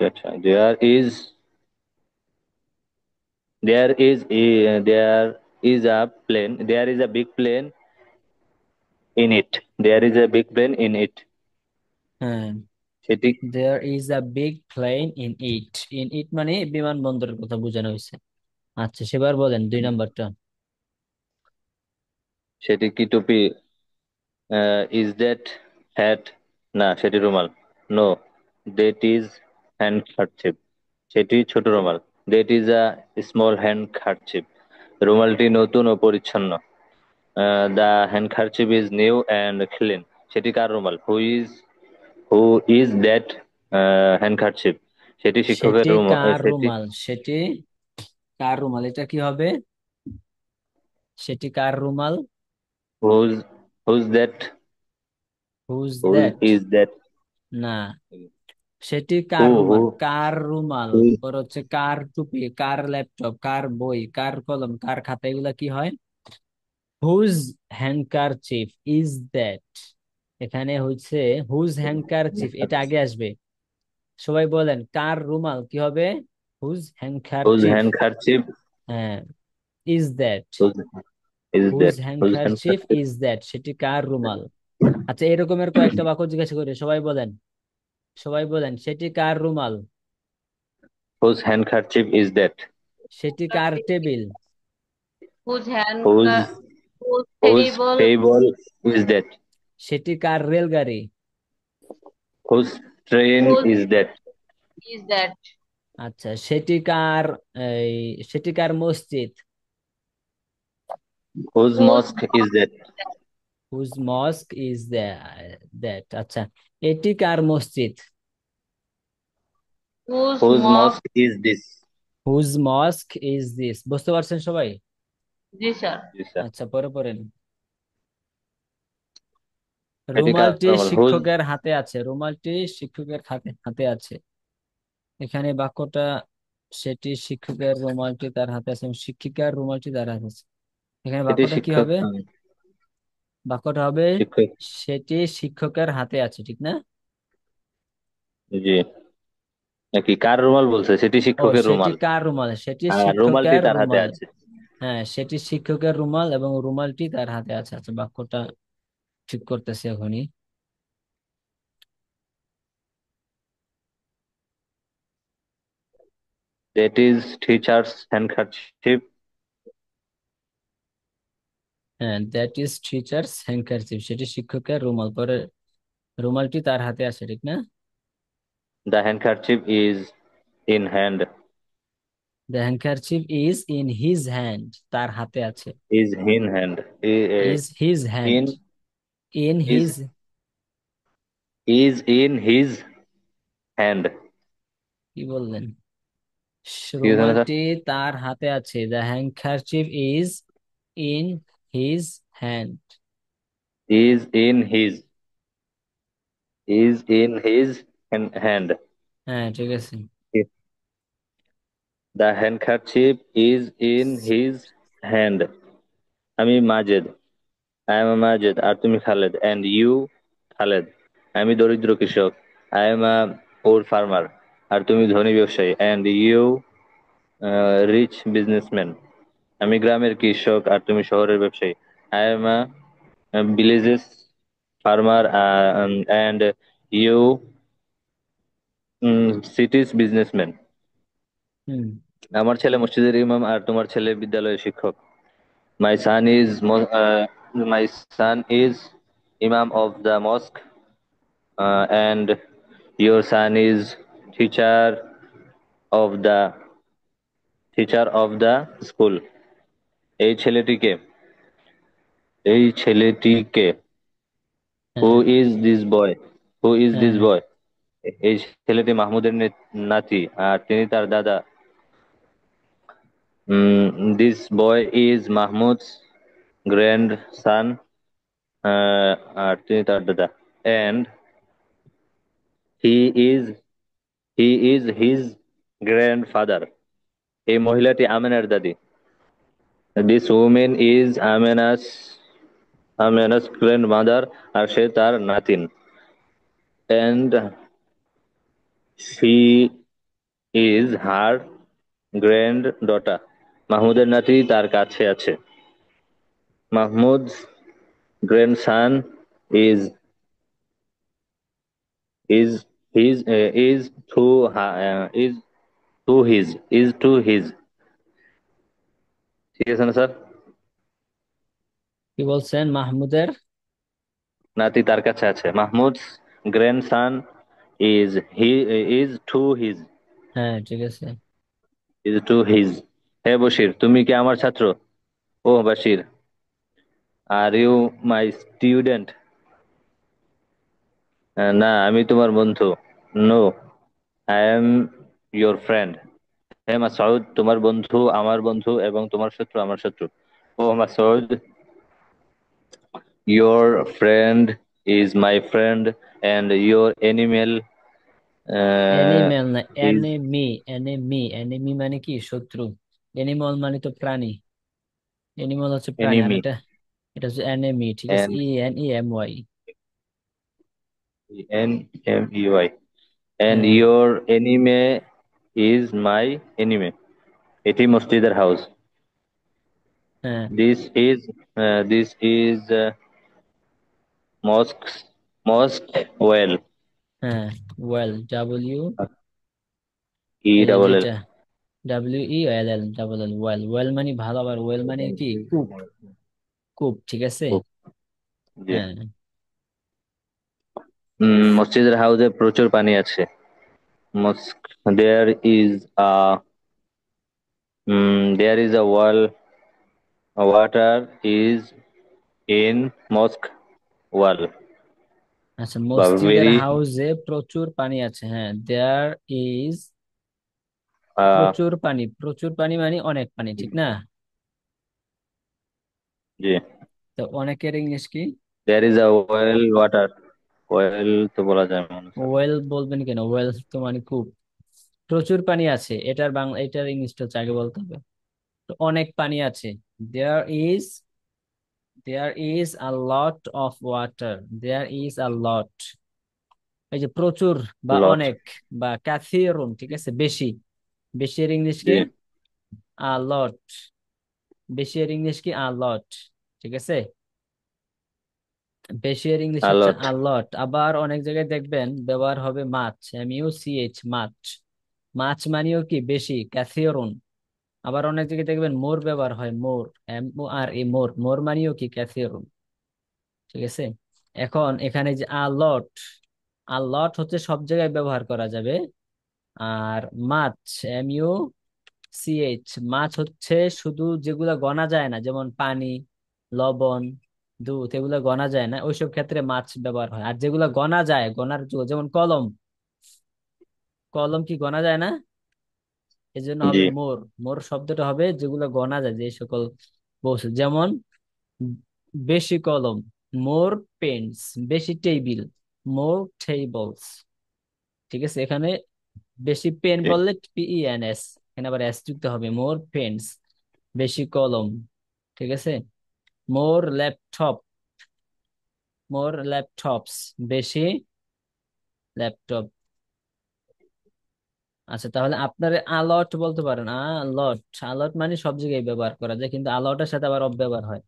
আচ্ছা, there is a plane. There is a big plane in it. There is a big plane in it. হ্যাঁ, সেটি there is a big plane in it. In it মানে বিমানবন্দরের কথা বোঝানো হয়েছে। আচ্ছা, সেবার বলেন 2 নম্বরটা। সেটি কি টুপি? Is that hat? না, সেটি রুমাল। No, that is handkerchief. সেটি ছোট রুমাল। That is a small handkerchief. রুমালটি নতুন ও পরিচ্ছন্ন। The handkerchief is new and clean. সেটি কার রুমাল? Who is that handkerchief? সেটি শিক্ষকের সেটি রুমাল। কার সেটি রুমাল? সেটি কার রুমাল, এটা কি হবে? সেটি কার রুমাল? who's who's that? Whose Who that? is that? না, সেটি কার Who রুমাল? who কার রুমাল who পর হচ্ছে কার টুপি, কার ল্যাপটপ, কার বই, কার কলম, কার খাতা, এগুলা কি হয়? Whose handkerchief is that. এখানে হচ্ছে হুজ হ্যান্ডকারচিফ, এটা আগে আসবে। সবাই বলেন কার রুমাল কি হবে? Whose whose handkerchief. handkerchief? হ্যাঁ, is that. Whose is whose that? Whose handkerchief handkerchief? Is that, সেটি কার রুমাল? আচ্ছা, এরকমের কয়েকটা বাক্য জিজ্ঞাসা করে, সবাই বলেন, সবাই বলেন, সেটি কার রুমাল? Whose handkerchief is that? সেটি কার table? whose hand Whose whose whose table table is that? সেটি কার রেলগাড়ি? Whose train whose is that? is that? আচ্ছা, সেটি কার, এই, সেটি কার মসজিদ? Whose whose mosque is that? Whose mosque is that. আচ্ছা, এটি কার মসজিদ? whose Whose mosque? mosque is this? Whose mosque is this. বুঝতে পারছেন সবাই? জি স্যার। জি স্যার। আচ্ছা, পরে পড়েন। এটি কার রুমালটি রুমাল? হুজ শিক্ষকের হাতে আছে, রুমালটি শিক্ষকের হাতে হাতে আছে। এখানে বাক্যটা, সেটি শিক্ষকের, রুমালটি তার হাতে আছে, এবং শিক্ষিকার রুমালটি তার হাতে আছে। এখানে এটি বাক্যটা কি শিক্ষক। হবে? বাক্যটা হবে শিক্ষক। সেটি শিক্ষকের হাতে আছে, ঠিক না? জি। নাকি কার রুমাল বলছে? সেটি ও, শিক্ষকের সেটি রুমাল কার রুমাল? সেটি আর রুমালটি শিক্ষকের তার হাতে রুমাল। আছে। হ্যাঁ, সেটি শিক্ষকের রুমাল এবং রুমালটি তার হাতে আছে। আচ্ছা, বাক্যটা ঠিক করতেছি এখনই। That is teacher's handkerchief. হ্যাঁ, দ্যাট ইজ টিচার্স হ্যান্ডকারচিফ, সেটি শিক্ষকের রুমাল, পরে রুমালটি তার হাতে আছে, ঠিক না? The handkerchief is in hand. The handkerchief is in his hand, তার হাতে আছে। Is in hand. Is his hand, In in his. is in his hand. কি বললেন? কি আছে না স্যার? রুমালটি তার হাতে আছে। The handkerchief is in his hand. is in his hand. হ্যাঁ, ঠিক আছে। The handkerchief is in his hand. আমি মাজেদ, আই এম মাজেদ, আর তুমি খালেদ, and you খালেদ। আমি দরিদ্র কৃষক, I am a poor farmer, আর তুমি ধনী ব্যবসায়ী, and you রিচ বিজনেসম্যান। আমি গ্রামের কৃষক আর তুমি শহরের ব্যবসায়ী, I am a villages farmer, and you cities businessman। হুম। আমার ছেলে মসজিদের ইমাম আর তোমার ছেলে বিদ্যালয়ের শিক্ষক। My son is my son is Imam of the mosque, and your son is teacher of the teacher of the school. এই ছেলেটিকে এই ছেলেটিকে Who হ্যাঁ, is this boy? Who is this হ্যাঁ। boy? এই ছেলেটি মাহমুদের নাতি আর তিনি তার দাদা। This boy is Mahmud's grandson, আর তিনি তার দাদা, and he is he is his grandfather. এই মহিলাটি আমেনার দাদি। This woman is Amina's grandmother, আর সে তার নাতিন, and she is her granddaughter. মাহমুদের নাতি তার কাছে আছে। Mahmud's grandson is is is to his। ঠিক আছে না স্যার? কি বলছেন? মাহমুদের নাতি তার কাছে আছে। মাহমুদ's grandson is he is to his হ্যাঁ, ঠিক আছে। is to his। হে বশির, তুমি কি আমার ছাত্র? ও Bashir, are you my student? না, আমি তোমার বন্ধু। No, I am your friend. হে মাসউদ, তোমার বন্ধু আমার বন্ধু এবং তোমার শত্রু আমার শত্রু। ও Masud, your friend is my friend, and your animal animal না, is এনিমি। এনিমি, এনিমি মানে কি? শত্রু। এনিমল মানে তো প্রাণী। এনিমল হচ্ছে প্রাণী, আর enemy, এটা এটা হচ্ছে এনিমি। ঠিক আছে, and ENEMY। NMEY, and হ্যাঁ, your enemy is my enemy। এটি মসজিদের হাউস। হ্যাঁ, This is mosque well। হ্যাঁ। ওয়েল, ডাব্লিউ এই যে ELL। যেটা WELL, double L, well. Well মানে ভালো, আবার ওয়েল মানে কি? কূপ। কূপ, ঠিক আছে। জি। হ্যাঁ, মসজিদের হাউসে প্রচুর পানি আছে। মস্ক there is a there is a water is in mosque well। আচ্ছা, বা মসজিদের very হাউসে প্রচুর পানি আছে। হ্যাঁ, দেয়ার ইজ uh, প্রচুর পানি। প্রচুর পানি মানে অনেক পানি, ঠিক না? জি। তো অনেকের ইংলিশ কি? there is a well water। well তো বলা যায় মনে হয়। ওয়েল বলবেন কেন? ওয়েল তো মানে কূপ। প্রচুর পানি আছে, এটার বাংলা, এটার ইংলিশটা হচ্ছে আগে বলতে হবে। তো অনেক পানি আছে। There is there is a lot of water. There is a lot, এই যে প্রচুর বা lot। অনেক বা ক্যাথিরুন, ঠিক আছে, বেশি। বেশি এর ইংলিশ জি। কি? আ লট। বেশি এর ইংলিশ কি? আ লট, ঠিক আছে। বেশি এর ইংলিশ a হচ্ছে lot। আ লট। আবার অনেক জায়গায় দেখবেন ব্যবহার হবে মাছ, MUCH, মাছ। মাছ মানেও কি? বেশি, ক্যাথিরুন। আবার অনেক জায়গায় দেখবেন মোর ব্যবহার হয়, মোর, MORE, মোর। মোর মানেও কি? ক্যাথিরুন, ঠিক আছে। এখন এখানে যে আ লট, আ লট হচ্ছে সব জায়গায় ব্যবহার করা যাবে। আর মাছ, MUCH, মাছ হচ্ছে শুধু যেগুলা গণা যায় না, যেমন পানি, লবণ, দুধ, এগুলো গণা যায় না, ওইসব ক্ষেত্রে মাছ ব্যবহার হয়। আর যেগুলো গণা যায়, গণার যোগ্য, যেমন কলম, কলম কি গণা যায় না? এই জন্য জি। হবে মোর। মোর শব্দটা হবে যেগুলো গণা যায়, যে সকল বস্তু, যেমন বেশি কলম, মোর পেন্স, বেশি টেবিল, মোর টেবলস। ঠিক আছে, এখানে বেশি পেন জি। বললে PENS, এখানে আবার এস যুক্ত হবে, মোর পেন্স, বেশি কলম। ঠিক আছে, মোর ল্যাপটপ, মোর ল্যাপটপস, বেশি ল্যাপটপ। আচ্ছা, তাহলে আপনার আলট বলতে পারেন, আলট। আলট মানে সব জায়গায় ব্যবহার করা যায়, কিন্তু আলটের সাথে আবার অব্যবহার হয়।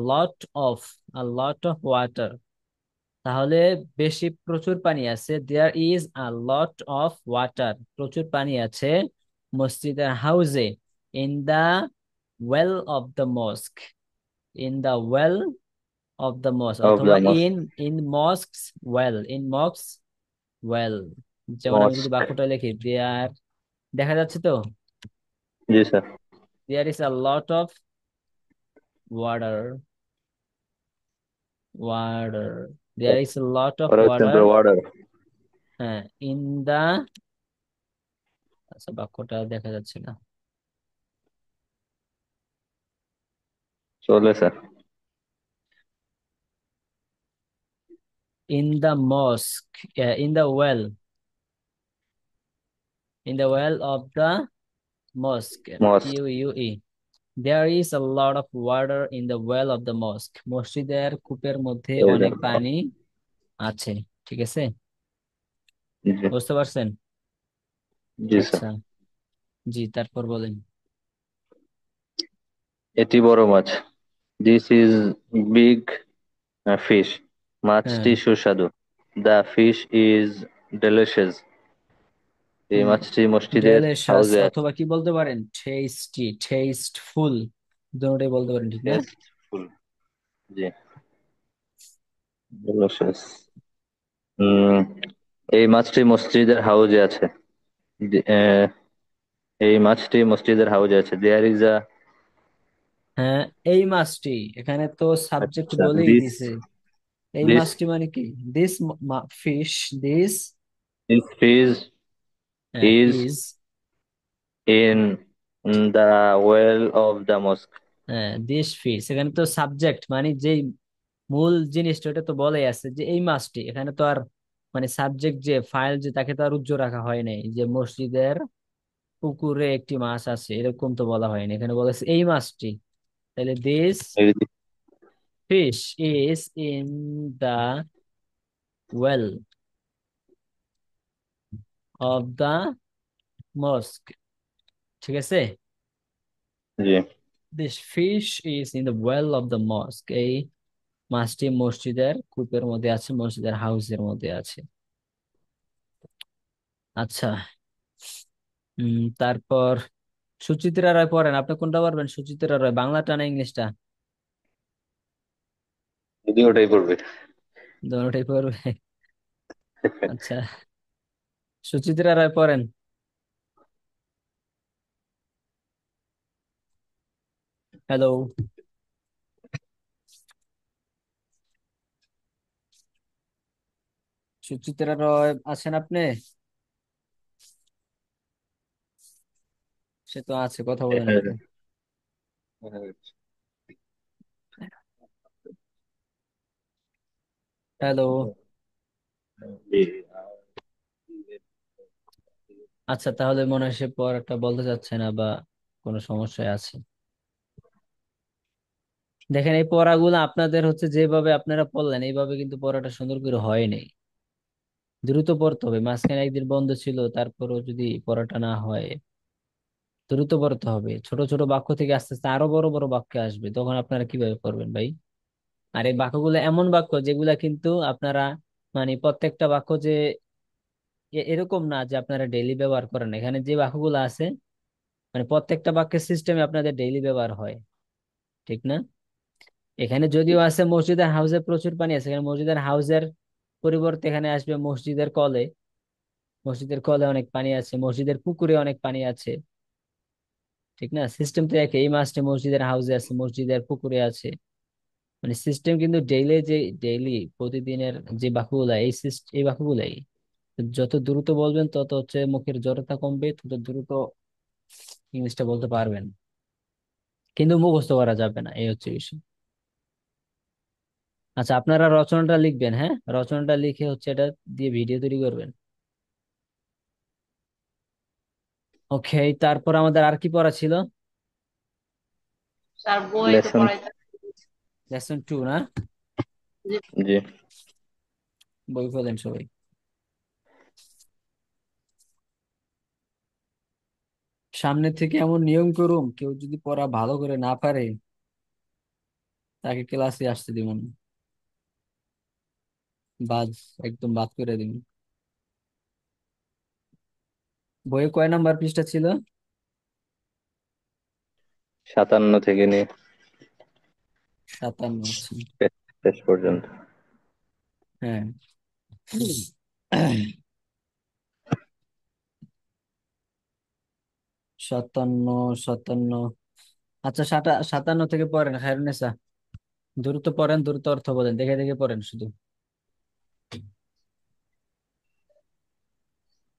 Lot of, lot of water. তাহলে বেশি, প্রচুর পানি আছে, there is a lot of water, প্রচুর পানি আছে মসজিদের হাউজে, in the well of the mosque, in the well of the mosque, of অথবা the mosque. In in mosque's well, in mosque's well. যেমন আমি যদি মস্ক। বাক্যটা লিখি, দেয়ার, দেখা যাচ্ছে তো, জি sir. There is a lot of water, water, there is a lot of for water, example water. হ্যাঁ, ইন দা, আচ্ছা বাক্যটা দেখা যাচ্ছে না, চলে sir. in the mosque, in the well, in the well of the mosque, মস্ক। QUE, there is a lot of water in the well of the mosque, মসজিদের কূপের মধ্যে এই যে। অনেক পানি আছে। ঠিক আছে, জি। বুঝতে পারছেন? জি স্যার। আচ্ছা, জি, তারপর বলেন। এটি বড় মাছ। This is big fish. হ্যাঁ, মাছটি সুস্বাদু। The fish is delicious. এই মাছটি মসজিদের ডেলিশাস, হাউজে আছে। অথবা কি বলতে পারেন, টেস্টি, টেস্টফুল, দুটোই বলতে পারেন, ঠিক না? টেস্টফুল। জি। ডেলিশিয়াস। উম এই মাছটি মসজিদের হাউজে আছে। দি- আহ, এই মাছটি মসজিদের হাউজে আছে। There is a. হ্যাঁ, এই মাছটি, এখানে তো সাবজেক্ট আচ্ছা, বলেই দিস। দিছে। এই দিস। মাছটি মানে কি, this fish, this, this fish is is, in the well of the মস্ক। This fish, এখানে তো সাবজেক্ট মানে যেই মূল জিনিসটা, ওটা তো বলাই আছে যে এই মাছটি, এখানে তো আর মানে সাবজেক্ট যে ফাইল, যে তাকে তো আর উজ্জ্ব রাখা হয় নাই, যে মসজিদের পুকুরে একটি মাছ আছে এরকম তো বলা হয়নি, এখানে বলেছে এই মাছটি। তাহলে this fish is in the well of the mosque. ঠিক আছে, জি। This fish is in the well of the mosque, এই মাছটি মসজিদের কূপের মধ্যে আছে, মসজিদের হাউসের মধ্যে আছে। আচ্ছা, তারপর সুচিত্রা রায় পড়েন, আপনি কোনটা পারবেন, সুচিত্রা রায়, বাংলাটা না ইংলিশটা? যদি ওটাই পড়বে। দুটোটাই পড়বে? আচ্ছা, সুচিত্রা রায় পড়েন। হ্যালো, সুচিত্রা রায় আছেন আপনি? সে তো আছে, কথা বলেন একটু। হ্যালো। জি। আচ্ছা, তাহলে মনে হয় সে পড়াটা বলতে চাচ্ছে না, বা কোনো সমস্যায় আছে। দেখেন, এই পড়াগুলো আপনাদের হচ্ছে যেভাবে আপনারা পড়লেন, এইভাবে কিন্তু পড়াটা সুন্দর করে হয় নাই। দ্রুত পড়তে হবে, মাঝখানে একদিন বন্ধ ছিল, তারপরও যদি পড়াটা না হয়, দ্রুত পড়তে হবে। ছোট ছোট বাক্য থেকে আস্তে আস্তে আরো বড় বড় বাক্য আসবে, তখন আপনারা কিভাবে পড়বেন ভাই? আর এই বাক্যগুলো এমন বাক্য যেগুলা কিন্তু আপনারা মানে প্রত্যেকটা বাক্য যে এরকম না যে আপনারা ডেইলি ব্যবহার করেন, এখানে যে বাক্যগুলো আছে মানে প্রত্যেকটা বাক্যের সিস্টেমে আপনাদের ডেইলি ব্যবহার হয়, ঠিক না? এখানে যদিও আছে মসজিদের হাউসে প্রচুর পানি আছে, এখানে মসজিদের হাউসের পরিবর্তে এখানে আসবে মসজিদের কলে, মসজিদের কলে অনেক পানি আছে, মসজিদের পুকুরে অনেক পানি আছে। ঠিক না, সিস্টেম তো একই, এই মাছটা মসজিদের হাউসে আছে, মসজিদের পুকুরে আছে। মানে সিস্টেম কিন্তু ডেইলি, যে ডেইলি প্রতিদিনের যে বাক্যগুলা, এই বাক্যগুলাই। যত দ্রুত বলবেন তত হচ্ছে মুখের জড়তা কমবে, তত দ্রুত ইংলিশটা বলতে পারবেন, কিন্তু মুখস্থ করা যাবে না, এই হচ্ছে বিষয়। আচ্ছা, আপনারা রচনাটা লিখবেন, হ্যাঁ, রচনাটা লিখে হচ্ছে এটা দিয়ে ভিডিও তৈরি করবেন। ওকে, তারপর আমাদের আর কি পড়া ছিল? স্যার বই তো লেসন। পড়াইতে। লেসন 2 না? জি। জি। বই ফেলেন সবাই। সামনে থেকে এমন নিয়ম করুন, কেউ যদি পড়া ভালো করে না পারে তাকে ক্লাসে আসতে দিব না, বাদ, একদম বাদ করে দিন। বইয়ে কয় নাম্বার পৃষ্ঠা ছিল? 57 থেকে নিয়ে 57, আচ্ছা। শেষ পর্যন্ত। হ্যাঁ। 57, 57। আচ্ছা, 57 থেকে পড়েন খায়রুন্নেসা, দ্রুত পড়েন, দ্রুত অর্থ বলেন, দেখে দেখে পড়েন শুধু।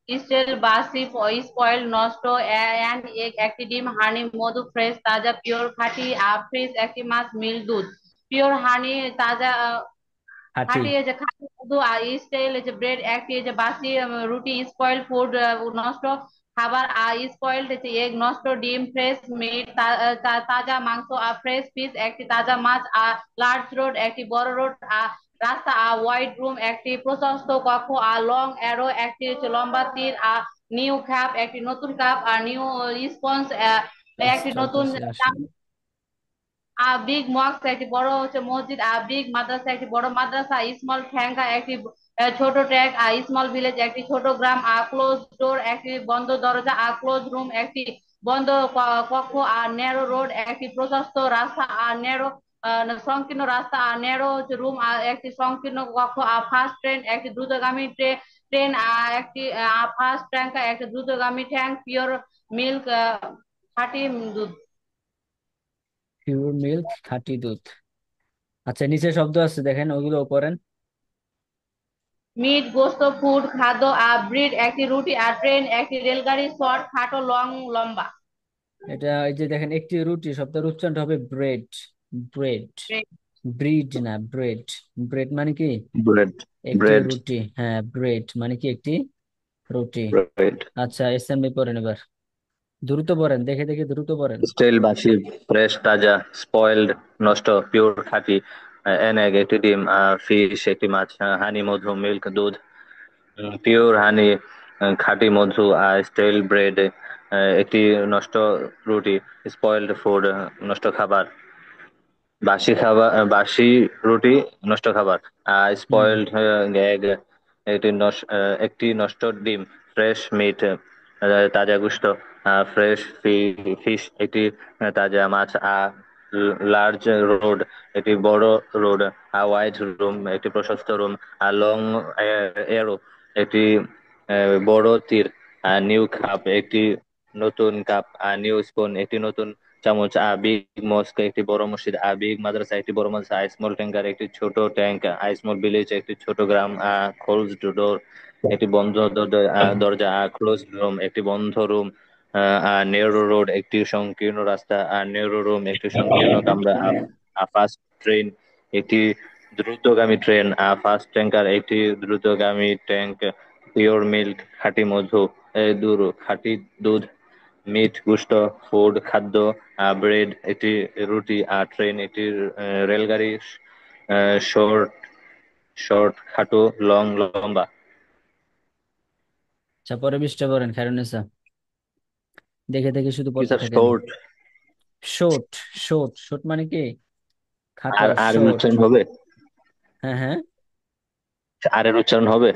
স্টেল বাসি স্পয়েল নষ্ট অ্যান্ড এগ একটি ডিম হানি মধু ফ্রেশ তাজা পিওর খাঁটি ফ্রেশ একটি মাছ মিল দুধ পিওর হানি তাজা হাঁটি। খাঁটি এই যে খাঁটি মধু আর স্টেল এই যে ব্রেড একটি এই যে বাসি রুটি স্পয়েল ফুড নষ্ট খাবার স্পয়েলড এই যে এগ নষ্ট ডিম ফ্রেশ মিট তাজা মাংস ফ্রেশ ফিশ একটি তাজা মাছ লার্জ রোড একটি বড় রোড রাস্তা ওয়াইড রুম একটি প্রশস্ত কক্ষ লং অ্যারো একটি হচ্ছে লম্বা তীর নিউ কাপ একটি নতুন কাপ নিউ স্পঞ্জ একটি নতুন চলতেছে, আসেন। বিগ মস্ক একটি বড় হচ্ছে মসজিদ বিগ মাদ্রাসা একটি বড় মাদ্রাসা স্মল ঠ্যাঙ্গা একটি ছোট ট্যাঙ্ক স্মল ভিলেজ একটি ছোট গ্রাম ক্লোজ ডোর একটি বন্ধ দরজা ক্লোজ রুম একটি বন্ধ কক্ষ ন্যারো রোড একটি প্রশস্ত রাস্তা ন্যারো সংকীর্ণ রাস্তা ন্যারো রুম একটি সংকীর্ণ কক্ষ ফাস্ট ট্রেন একটি দ্রুতগামী ট্রেন একটি ফাস্ট ট্যাঙ্ক একটি দ্রুতগামী ট্যাঙ্ক পিওর মিল্ক খাঁটি দুধ পিওর মিল্ক, খাঁটি দুধ। আচ্ছা, নিচে শব্দ আছে দেখেন, ওগুলো পড়েন। মিট গোস্ত ফুড খাদ্য ব্রিড একটি রুটি ট্রেন একটি রেলগাড়ি শর্ট খাটো লং লম্বা এটা এই যে দেখেন, একটি রুটি, শব্দের উচ্চারণ হবে ব্রেড। ব্রেড, Bread, ব্রিড না, ব্রেড। ব্রেড মানে কি? ব্রেড। একটি ব্রেড। রুটি, হ্যাঁ, ব্রেড মানে কি? একটি রুটি। ব্রেড। আচ্ছা, এসএমবি পড়েন এবার, দ্রুত পড়েন, দেখে দেখে দ্রুত পড়েন। স্টিল বাসি, ফ্রেশ তাজা, স্পয়েলড নষ্ট, পিওর খাঁটি, এন এগ একটি ডিম, ফিশ একটি মাছ, হানি মধু মিল্ক দুধ, পিওর হানি খাঁটি মধু, স্টেল ব্রেড একটি নষ্ট রুটি, স্পয়েলড ফুড নষ্ট খাবার, বাসি খাবার, বাসি রুটি নষ্ট খাবার, হুম। স্পয়েলড এগ একটি নষ্ট ডিম, ফ্রেশ মিট তাজা গোশত, ফ্রেশ ফিশ একটি তাজা মাছ, লার্জ রোড একটি বড় রোড, ওয়াইড রুম একটি প্রশস্ত রুম, লং এরো একটি বড় তীর, নিউ কাপ একটি নতুন কাপ, নিউ স্পুন একটি নতুন চামচ, বিগ মস্ক একটি বড় মসজিদ, বিগ মাদ্রাসা একটি বড় মাদ্রাসা, স্মল ট্যাঙ্কার একটি ছোট ট্যাঙ্ক, স্মল ভিলেজ একটি ছোট গ্রাম, ক্লোজড ডোর একটি বন্ধ দরজা, ক্লোজ রুম একটি বন্ধ রুম, নেরো রোড একটি সংকীর্ণ রাস্তা, নেরো রুম একটি সংকীর্ণ কামরা, ফাস্ট ট্রেন একটি দ্রুতগামী ট্রেন, ফাস্ট ট্যাঙ্কার একটি দ্রুতগামী ট্যাঙ্ক, পিওর মিল্ক খাঁটি মধু খাঁটি দুধ, মিট গোশত ফুড খাদ্য, ব্রেড একটি রুটি, ট্রেন একটি রেলগাড়ি, শর্ট শর্ট খাটো লং লম্বা। আচ্ছা, পরে পৃষ্ঠা পড়েন খায়রুন্নেসা, দেখে দেখে শুধু কি পড়তে স্যার থাকেন। শর্ট? শোট, শোট, শোট মানে কি? খাটো, আর আর এর শোট। উচ্চারণ হবে? হ্যাঁ, হ্যাঁ। আর এর উচ্চারণ হবে?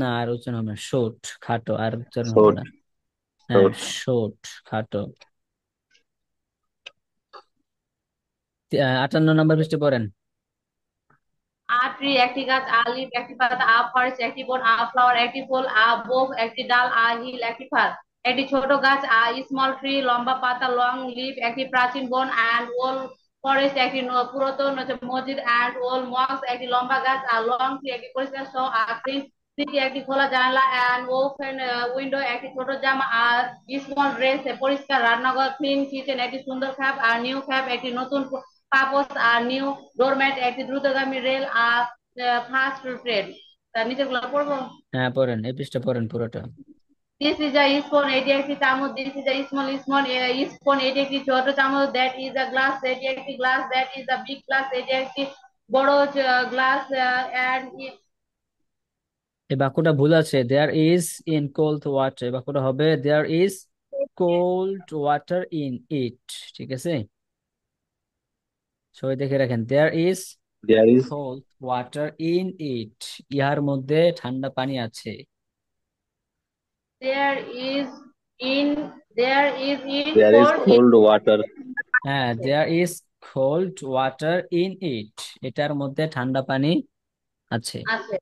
না, আর উচ্চারণ হবে না, শোট, খাটো, আর উচ্চারণ হবে শর্ট। না। হ্যাঁ, শর্ট। শোট, খাটো। 58 নম্বর পৃষ্ঠা পড়েন। ট্রি একটি গাছ লিফ একটি পাতা ফরেস্ট একটি বন ফ্লাওয়ার একটি ফুল বোক একটি ডাল হিল একটি ফার একটি ছোট গাছ স্মল ট্রি লম্বা পাতা লং লিফ একটি প্রাচীন বন ওল ফরেস্ট একটি পুরাতন মসজিদ ওল মক্স একটি লম্বা গাছ লং ট্রি একটি পরিষ্কার শো গ্রিন সিটি একটি খোলা জানালা, অ্যান্ড ওপেন উইন্ডো একটি ছোট জামা, আর স্মল ড্রেস পরিষ্কার রান্নাঘর, ক্লিন কিচেন একটি সুন্দর খাপ, আর নিউ খাপ একটি নতুন পাপোস, আর নিউ ডোরম্যাট একটি দ্রুতগামী রেল, আর ফাস্ট ট্রেন। তার নিচের গুলো পড়বো। হ্যাঁ পড়েন, এই পৃষ্ঠা পড়েন পুরোটা। দিস ইজ আ স্পুন, এটি একটি চামচ। This is a small spoon, spoon এটি একটি ছোট চামচ। দ্যাট ইজ আ গ্লাস, এটি একটি glass. That is a big glass, এটি একটি বড় গ্লাস। অ্যান্ড এই বাক্যটা ভুল আছে, there is in cold water, এই বাক্যটা হবে there is cold water in it. ঠিক আছে, সবাই দেখে রাখেন, there is There is cold water in it, ইহার মধ্যে ঠান্ডা পানি আছে। there is in there is cold in. cold water. হ্যাঁ, there is cold water in it, এটার মধ্যে ঠান্ডা পানি আছে। আছে।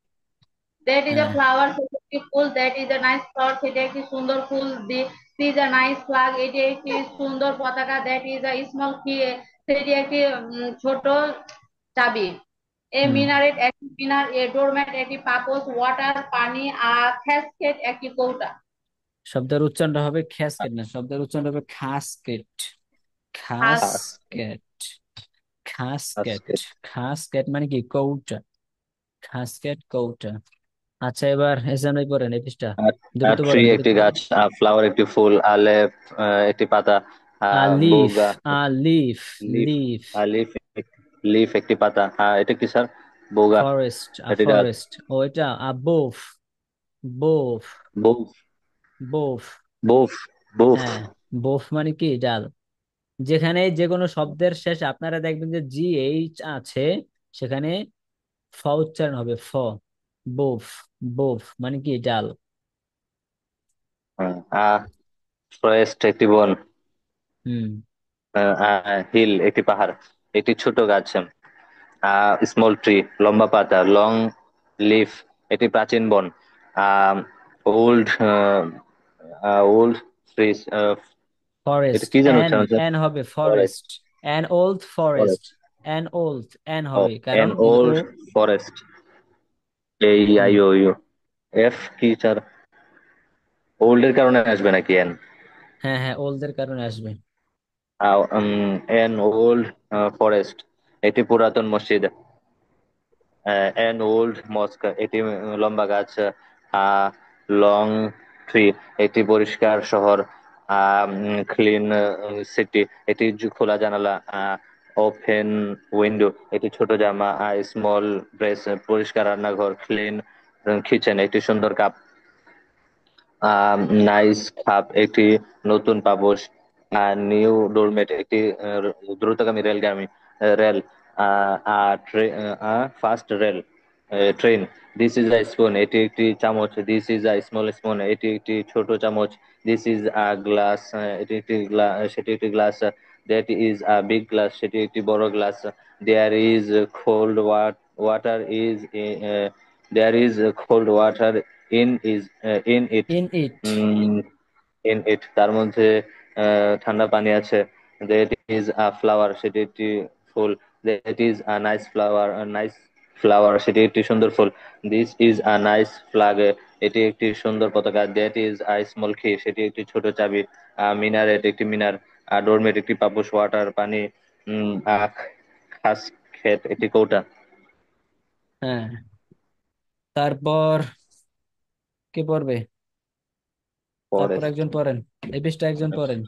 That is a হ্যাঁ, flower, সেটি একটি ফুল। That is a nice flower, সেটি একটি সুন্দর ফুল। This is a nice flag, এটি একটি সুন্দর পতাকা। That is a small key, সেটি একটি ছোট চাবি। এ হুম, মিনারেট একটি মিনার, এ ডোরম্যাট একটি পাপোশ, ওয়াটার পানি, আর ক্যাসকেট একটি কৌটা। শব্দের উচ্চারণটা হবে খ্যাসকেট না, শব্দের উচ্চারণটা হবে খাসকেট। আর Ask, খাসকেট, ask খাসকেট। it. খাসকেট মানে কি? কৌটা। খাসকেট কৌটা। আচ্ছা, এবার এসান ভাই পড়েন এই পৃষ্ঠা। A দ্রুত tree পড়েন, দ্রুত একটি পড়েন। গাছ, a flower একটি ফুল, a leaf একটি পাতা, আ লিফ, বউগা a leaf, leaf, leaf. a leaf leaf একটি পাতা। এটা কি স্যার? বউগা, ফরেস্ট, আ এটি গাছ। ফরেস্ট। ও এটা বোফ, বোফ, বউ, বোফ। বউফ, বউফ। হ্যাঁ, বোফ মানে কি? ডাল। যেখানে যে কোনো শব্দের শেষে আপনারা দেখবেন যে জি এইচ আছে, সেখানে ফ উচ্চারণ হবে, ফ। বোফ, বোফ মানে কি? ডাল। ফরেস্ট একটি বন, হুম, হিল একটি পাহাড়, একটি ছোট গাছ, স্মল ট্রি লম্বা পাতা, লং লিফ একটি প্রাচীন বন, ওল্ড ওল্ড ট্রিজ, এটা ফরেস্ট। কি যেন এন, উচ্চারণ স্যার? এন হবে forest, forest. An old forest. Forest an old, an of হবে অ্যান কারণ ও। Old forest. এই হুম, আই ও ইউ, এফ কি স্যার? ওল্ড এর কারণে আসবে নাকি এন? হ্যাঁ হ্যাঁ, ওল্ডের কারণে আসবে। এন ওল্ড ফরেস্ট এটি পুরাতন মসজিদ, অ্যান ওল্ড মস্ক এটি লম্বা গাছ, লং ট্রি এটি পরিষ্কার শহর, ক্লিন সিটি এটি খোলা জানালা, ওপেন উইন্ডো এটি ছোট জামা, স্মল ড্রেস পরিষ্কার রান্নাঘর, ক্লিন কিচেন একটি সুন্দর কাপ, নাইস খাপ একটি নতুন পাপোশ, নিউ ডোরমেট একটি দ্রুতগামী রেল, fast rail train. This is a spoon এটি একটি চামচ। This is a small spoon এটি একটি ছোট চামচ। দিস ইজ আ গ্লাস এটি একটি গ্লাস, সেটি একটি glass. That is a big glass সেটি একটি বড় glass. There is cold water is there is cold water in it, in it. In it তার মধ্যে ঠান্ডা পানি আছে। দ্যাট ইজ আ ফ্লাওয়ার সেটি একটি ফুল। That is a nice flower, nice flower সেটি একটি সুন্দর ফুল। This is a nice flag এটি একটি সুন্দর পতাকা। That is a small key সেটি একটি ছোট চাবি। মিনারেট একটি মিনার। ডোরমেট একটি পাপোশ, ওয়াটার পানি। উম, আহ, খাস ক্ষেত একটি কৌটা। হ্যাঁ, তারপর কে পড়বে? তারপর ফরেস্ট। একজন পড়েন, এই পৃষ্ঠা একজন পড়েন।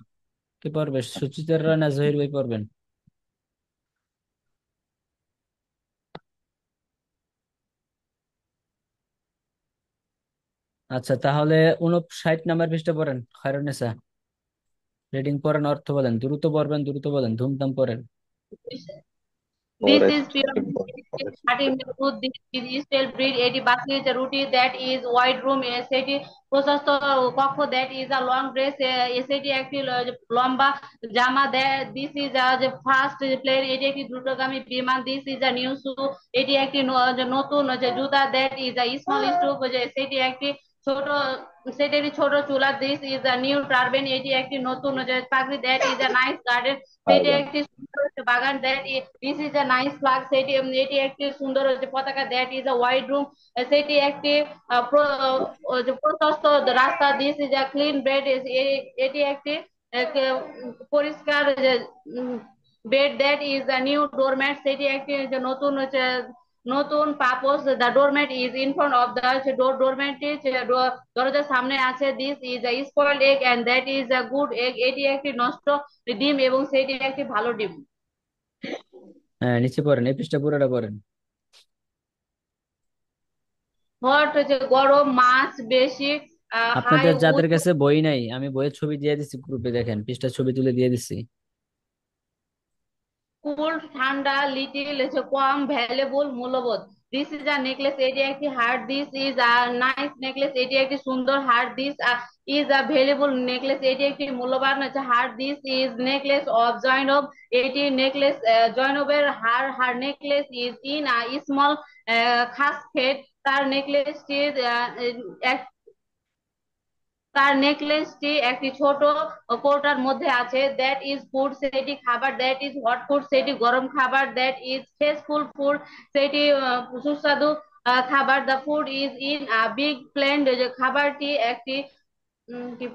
কে পড়বে? সুচিত্রা রায় না জহির ভাই পড়বেন? আচ্ছা, তাহলে 59 নাম্বার পৃষ্ঠা পড়েন, খায়রুন্নেসা। রিডিং পড়েন, অর্থ বলেন, দ্রুত পড়বেন, দ্রুত বলেন, ধুমধাম পড়েন। This is forest pure starting with food. This is stale breed. এটি বাসি রুটি। That is wide room. সেটি প্রশস্ত কক্ষ। That is a long dress. সেটি একটি লম্বা জামা। This is a fast plane. এটি একটি দ্রুতগামী বিমান। This is a new shoe. এটি একটি নতুন জুতা। That is a small stove. সেটি একটি ছোট, সেটি একটি ছোট চুলা। This is a new turban. এটি একটি নতুন পাখি। That is a nice garden. সেটি পারবেন। একটি সুন্দর বাগান, this is a nice flag, সেটি এটি একটি সুন্দর যে পতাকা, that is a wide room, সেটি একটি যে প্রশস্ত রাস্তা, this is a clean bed, এটি একটি পরিষ্কার bed, that is a new doormat, সেটি একটি যে নতুন হচ্ছে নতুন পাপোশ, the doormat is in front of the door, ডোরম্যাটটি দরজার সামনে আছে, this is a spoiled egg and that is a good egg, এটি একটি নষ্ট ডিম এবং সেটি একটি ভালো ডিম। হ্যাঁ, নিচে পড়েন, এই পৃষ্ঠা পুরোটা পড়েন। হট হচ্ছে গরম, মাছ বেশি, হাই আপনাদের যাদের উঁচু, কাছে বই নাই, আমি বইয়ের ছবি দিয়ে দিচ্ছি গ্রুপে, দেখেন পৃষ্ঠার ছবি তুলে দিয়ে দিচ্ছি। কুল ঠান্ডা, লিটিল হচ্ছে কম, ভ্যালুয়েবল মূল্যবোধ, দিস ইজ আ নেকলেস, এটি একটি হার, this is a nice necklace, এটি একটি সুন্দর হার, this is a valuable necklace, এটি একটি মূল্যবান হচ্ছে হার, this is necklace of Zainab, এটি নেকলেস জয়নবের হার, her necklace is in a small casket, তার নেকলেসটি তার নেকলেসটি একটি ছোট কৌটার মধ্যে আছে, দ্যাট ইজ ফুড, সেটি খাবার, দ্যাট ইজ হট ফুড, সেটি গরম খাবার, দ্যাট ইজ টেস্টফুল ফুড, সেটি সুস্বাদু খাবার, the food is in a big plate, খাবারটি একটি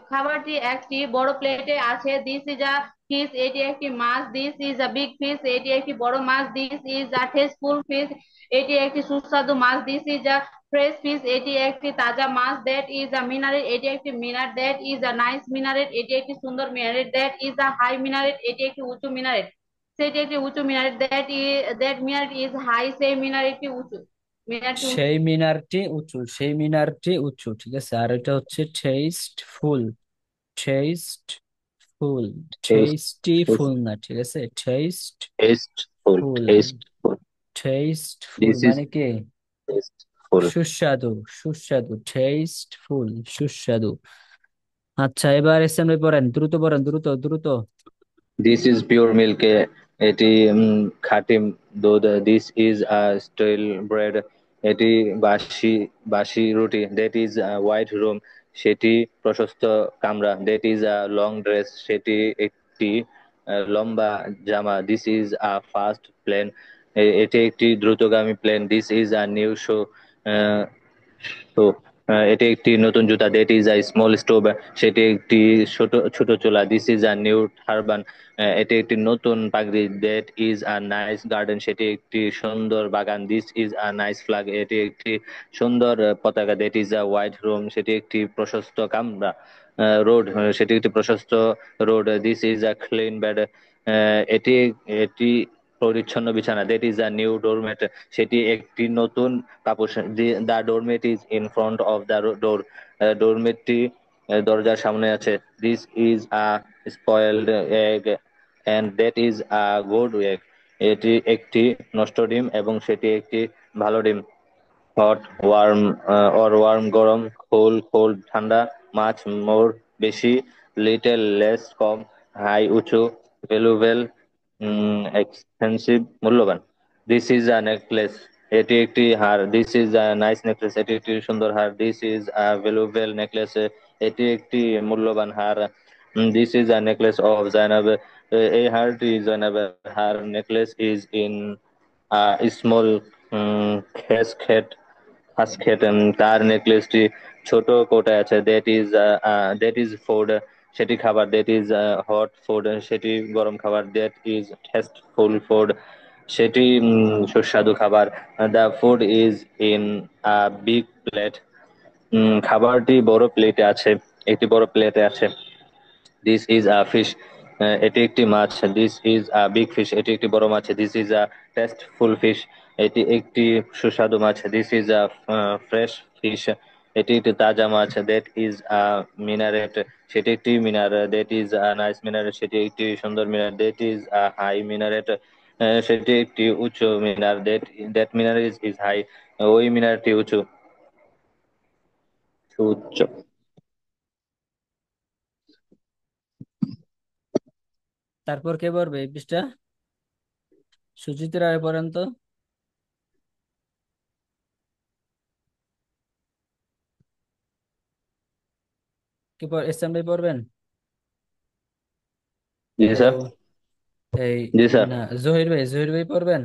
খাবারটি একটি বড় প্লেটে আছে, দিস ইজ আ ফিশ, এটি একটি মাছ, this is a big fish, এটি একটি বড় মাছ, this is a tasteful fish, এটি একটি সুস্বাদু মাছ, this is a fresh fish, এটি একটি তাজা মাছ, দ্যাট ইজ আ মিনারেট, এটি একটি মিনার, that is a nice minaret, এটি একটি সুন্দর minaret, that is a high minaret, এটি একটি উঁচু মিনারেট, সেটি একটি উঁচু minaret, that minaret is high, সেই মিনারেটটি উঁচু, মিনারটি উঁচু। সেই মিনারটি উঁচু, সেই মিনারটি উঁচু, ঠিক আছে। আর এটা হচ্ছে tasteful, tasteful, tasty full না, ঠিক আছে, taste tasteful, full, tasteful. Tasteful This is মানে কি? tasteful. সুস্বাদু, সুস্বাদু, টেস্ট ফুল, সুস্বাদু। আচ্ছা, এবার এসএমএ পড়েন, দ্রুত পড়েন, দ্রুত দ্রুত। This is pure milk. এটি খাঁটি দুধ। This is a stale bread. এটি বাসি বাসি রুটি। That is a white room. সেটি প্রশস্ত কামরা। That is a long dress. সেটি একটি লম্বা জামা। This is a fast plane. এটি একটি দ্রুতগামী plane. This is a new shoe. তো এটি একটি নতুন জুতা। That is a small stove. সেটি একটি ছোট ছোট চুলা। This is a new turban. এটি একটি নতুন পাগড়ি। That is a nice garden. সেটি একটি সুন্দর বাগান। This is a nice flag. এটি একটি সুন্দর পতাকা। That is a white room. সেটি একটি প্রশস্ত কামরা। রোড, সেটি একটি প্রশস্ত road. This is a clean bed. এটি এটি পরিচ্ছন্ন বিছানা। That is a new doormat. সেটি একটি নতুন পাপোশ। The doormat is in front of the door. ডোরমেটটি দরজার সামনে আছে। This is a spoiled egg and that is a good egg. এটি একটি নষ্ট ডিম এবং সেটি একটি ভালো ডিম। হট, ওয়ার্ম অর ওয়ার্ম গরম, কোল্ড কোল্ড ঠান্ডা, মাছ মোর বেশি, লিটল লেস কম, হাই উঁচু, ভ্যালুয়েবল এক্সপেন্সিভ মূল্যবান। This is a necklace. এটি একটি হার। This is a nice necklace. এটি একটি সুন্দর হার। This is a valuable necklace. এটি একটি মূল্যবান হার। This is a necklace of Zainab. এই হারটি জয়নাবের হার। Necklace is in small casket casket. তার নেকলেসটি ছোট কোটায় আছে। That is food. সেটি খাবার। That is hot food. সেটি গরম খাবার। That is tasteful food. সেটি সুস্বাদু খাবার। The food is in a big plate. খাবারটি বড় প্লেটে আছে, একটি বড় প্লেটে আছে। This is a fish. এটি একটি মাছ। This is a big fish. এটি একটি বড় মাছ। This is a tasteful fish. এটি একটি সুস্বাদু মাছ। This is a fresh fish. এটি একটি তাজা মাছ। That is a minaret. সেটি একটি মিনার। That is a nice minaret. সেটি একটি সুন্দর মিনার। That is a high minaret. সেটি একটি উঁচু মিনার। দ্যাট মিনার ইজ হাই। ওই মিনারটি উঁচু, উচ্চ। তারপর কে পড়বে এই পৃষ্ঠা? সুচিত্রা রায় পড়েন তো। কি এসএমএ পড়বেন? জি হ্যালো, স্যার। এই জি স্যার। না, জহির ভাই পড়বেন।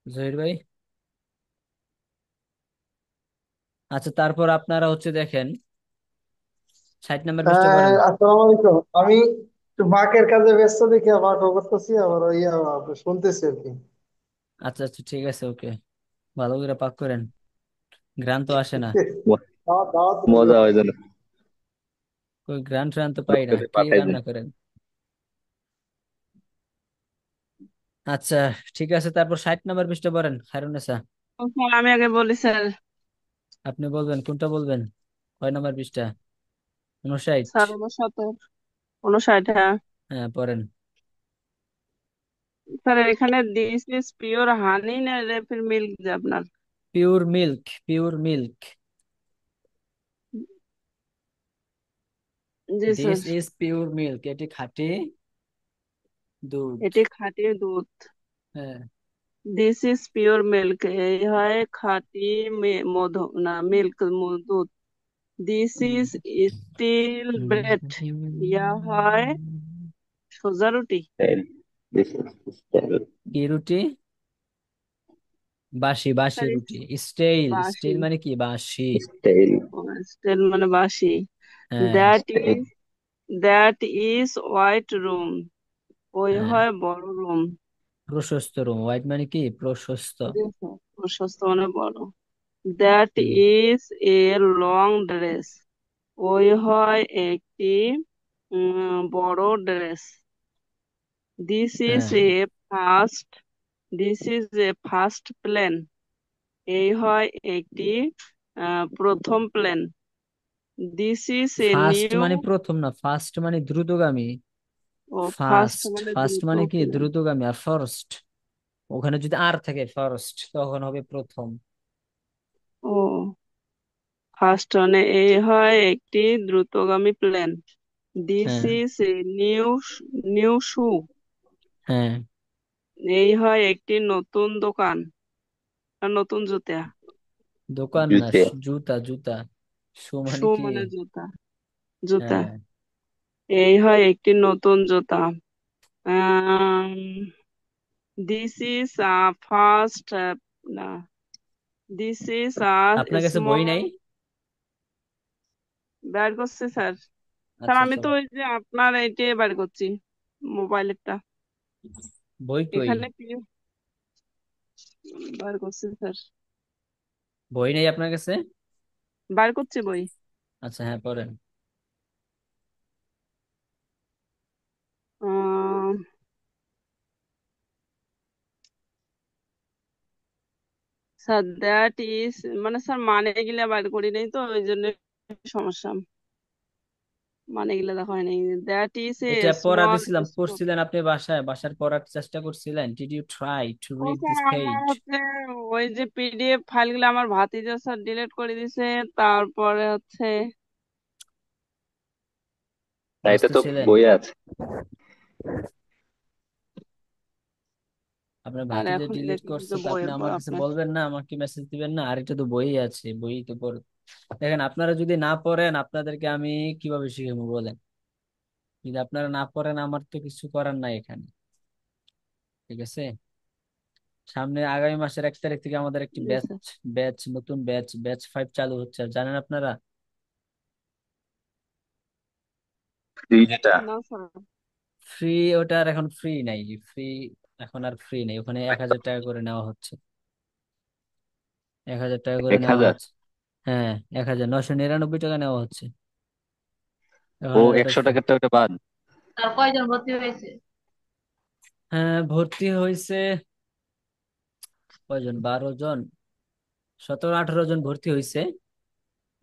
জহির ভাই, আচ্ছা তারপর আপনারা হচ্ছে দেখেন 60 নম্বর পৃষ্ঠা হ্যাঁ, পড়েন। আসসালামু আলাইকুম। আমি একটু বাঁকের কাজে ব্যস্ত দেখি বাঁকও করতেছি, আবার শুনতেছি আর কি। আচ্ছা আচ্ছা ঠিক আছে, ওকে। ভালো করে পাক করেন, গ্রান তো আসে না। ম- দাওয়াত দাওয়াত রইলো। মজা হয় যেন। ওই গ্রান ট্রান তো পাই না, কি পাঠাই দেন। রান্না করেন। আচ্ছা ঠিক আছে, তারপর 60 নম্বর পৃষ্ঠা পড়েন খায়রুন্নেসা। তো স্যার আমি আগে বলি স্যার। আপনি বলবেন, কোনটা বলবেন? কয় নাম্বার পৃষ্ঠা? 59। স্যার 59, 59, হ্যাঁ। হ্যাঁ পড়েন। স্যার এখানে দিস ইজ পিওর হানি না রেফিল মিল্ক যে আপনার। Pure milk, pure milk. G this sir. Is pure milk, এটি খাঁটি দুধ। এটি খাঁটি দুধ। হ্যাঁ। দিস ইজ পিওর মিল্ক, এই হয় খাঁটি মধু, না মিল্ক, দুধ। দিস ইজ স্টিল ব্রেড, ইয়া হয় সোজা রুটি। This is style. কি রুটি? বাসি, বাসি স্যার রুটি। স্টেইল, বাসি, স্টেইল মানে কি? বাসি। Style. স্টিল মানে বাসি। হ্যাঁ। That Style. Is, that is white room, ওই হ্যাঁ, হয় বড় রুম। প্রশস্ত রুম। হোয়াইট মানে কি? প্রশস্ত। প্রশস্ত মানে বড়। That hmm. Is a long dress, ওই হয় একটি বড় ড্রেস। দিস ইজ হ্যাঁ, a first, this is a first plane, এই হয় একটি প্রথম plane. This is a first new, মানে প্রথম না, ফার্স্ট মানে দ্রুতগামী। ও ফার্স্ট ফার্স্ট, মানে ফার্স্ট দ্রুত মানে কি? প্লেন। দ্রুতগামী। আর ফার্স্ট, ওখানে যদি আর থাকে ফার্স্ট, তখন হবে প্রথম। ও ফার্স্ট মানে এই হয় একটি দ্রুতগামী প্লেন। দিস হ্যাঁ। ইজ এ নিউ, নিউ শু, হ্যাঁ। এই হয় একটি নতুন দোকান, আর নতুন জুতা। দোকান না, Juice. জুতা, জুতা। শু মানে শু কি? মানে জুতা, জুতা। হ্যাঁ। এই হয় একটি নতুন জুতা। দিস ইজ ফার্স্ট, না, দিস ইজ আপনার কাছে বই স্মল। নাই? বের করছি স্যার। স্যার আচ্ছা আমি আচ্ছা। তো ওই যে আপনার এইটাই বের করছি, মোবাইলেরটা। বই কই? এখানে কি বার করছি স্যার? বই নেই আপনার কাছে? বার করছি বই। আচ্ছা হ্যাঁ পড়েন। আহ, স্যার দ্যাট ইজ, মানে স্যার মানে গিলা বার করি নাই তো ওই জন্য সমস্যা, মানে গিলা দেখা হয় নাই। দ্যাট ইজ এ এটা পড়া স্মল দিছিলাম, স্টোর। পড়ছিলেন আপনি বাসায়? বাসার পড়ার চেষ্টা করছিলেন? ডিড ইউ ট্রাই টু ও রিড স্যার দিস আমার পেজ? হচ্ছে ওই যে পিডিএফ ফাইলগুলো আমার ভাতিজা স্যার ডিলিট করে দিছে, তারপরে হচ্ছে। না, এটা ব্যস্ত তো ছিলেন? বইয়ে আছে। আপনার আর ভাতিজা এখন ডিলিট দেখলাম করছে যে তো আপনি বইয়ের পর আমার কাছে আপনার। বলবেন না? আমাকে মেসেজ দিবেন না? আর এটা তো বই আছে, বই তো পড়। দেখেন আপনারা যদি না পড়েন, আপনাদেরকে আমি কিভাবে শিখাবো বলেন? যদি আপনারা না পড়েন, আমার তো কিছু করার নাই এখানে। ঠিক আছে? সামনে আগামী মাসের 1 তারিখ থেকে আমাদের একটি জি ব্যাচ, স্যার। নতুন ব্যাচ, ব্যাচ 5 চালু হচ্ছে, আর জানেন আপনারা? এই যেটা। না স্যার। ফ্রি, ওটা আর এখন ফ্রি নাই। ফ্রি, এখন আর ফ্রি নেই, ওখানে 1000 টাকা করে নেওয়া হচ্ছে। 1000 টাকা করে এক নেওয়া হাজার হচ্ছে। হ্যাঁ, 1999 টাকা নেওয়া হচ্ছে ও এখন আর ওটা 100 টাকারটা ওটা বাদ। তার কয়জন ভর্তি হয়েছে? হ্যাঁ ভর্তি হয়েছে কয়জন, 12 জন, 17-18 জন ভর্তি হয়েছে।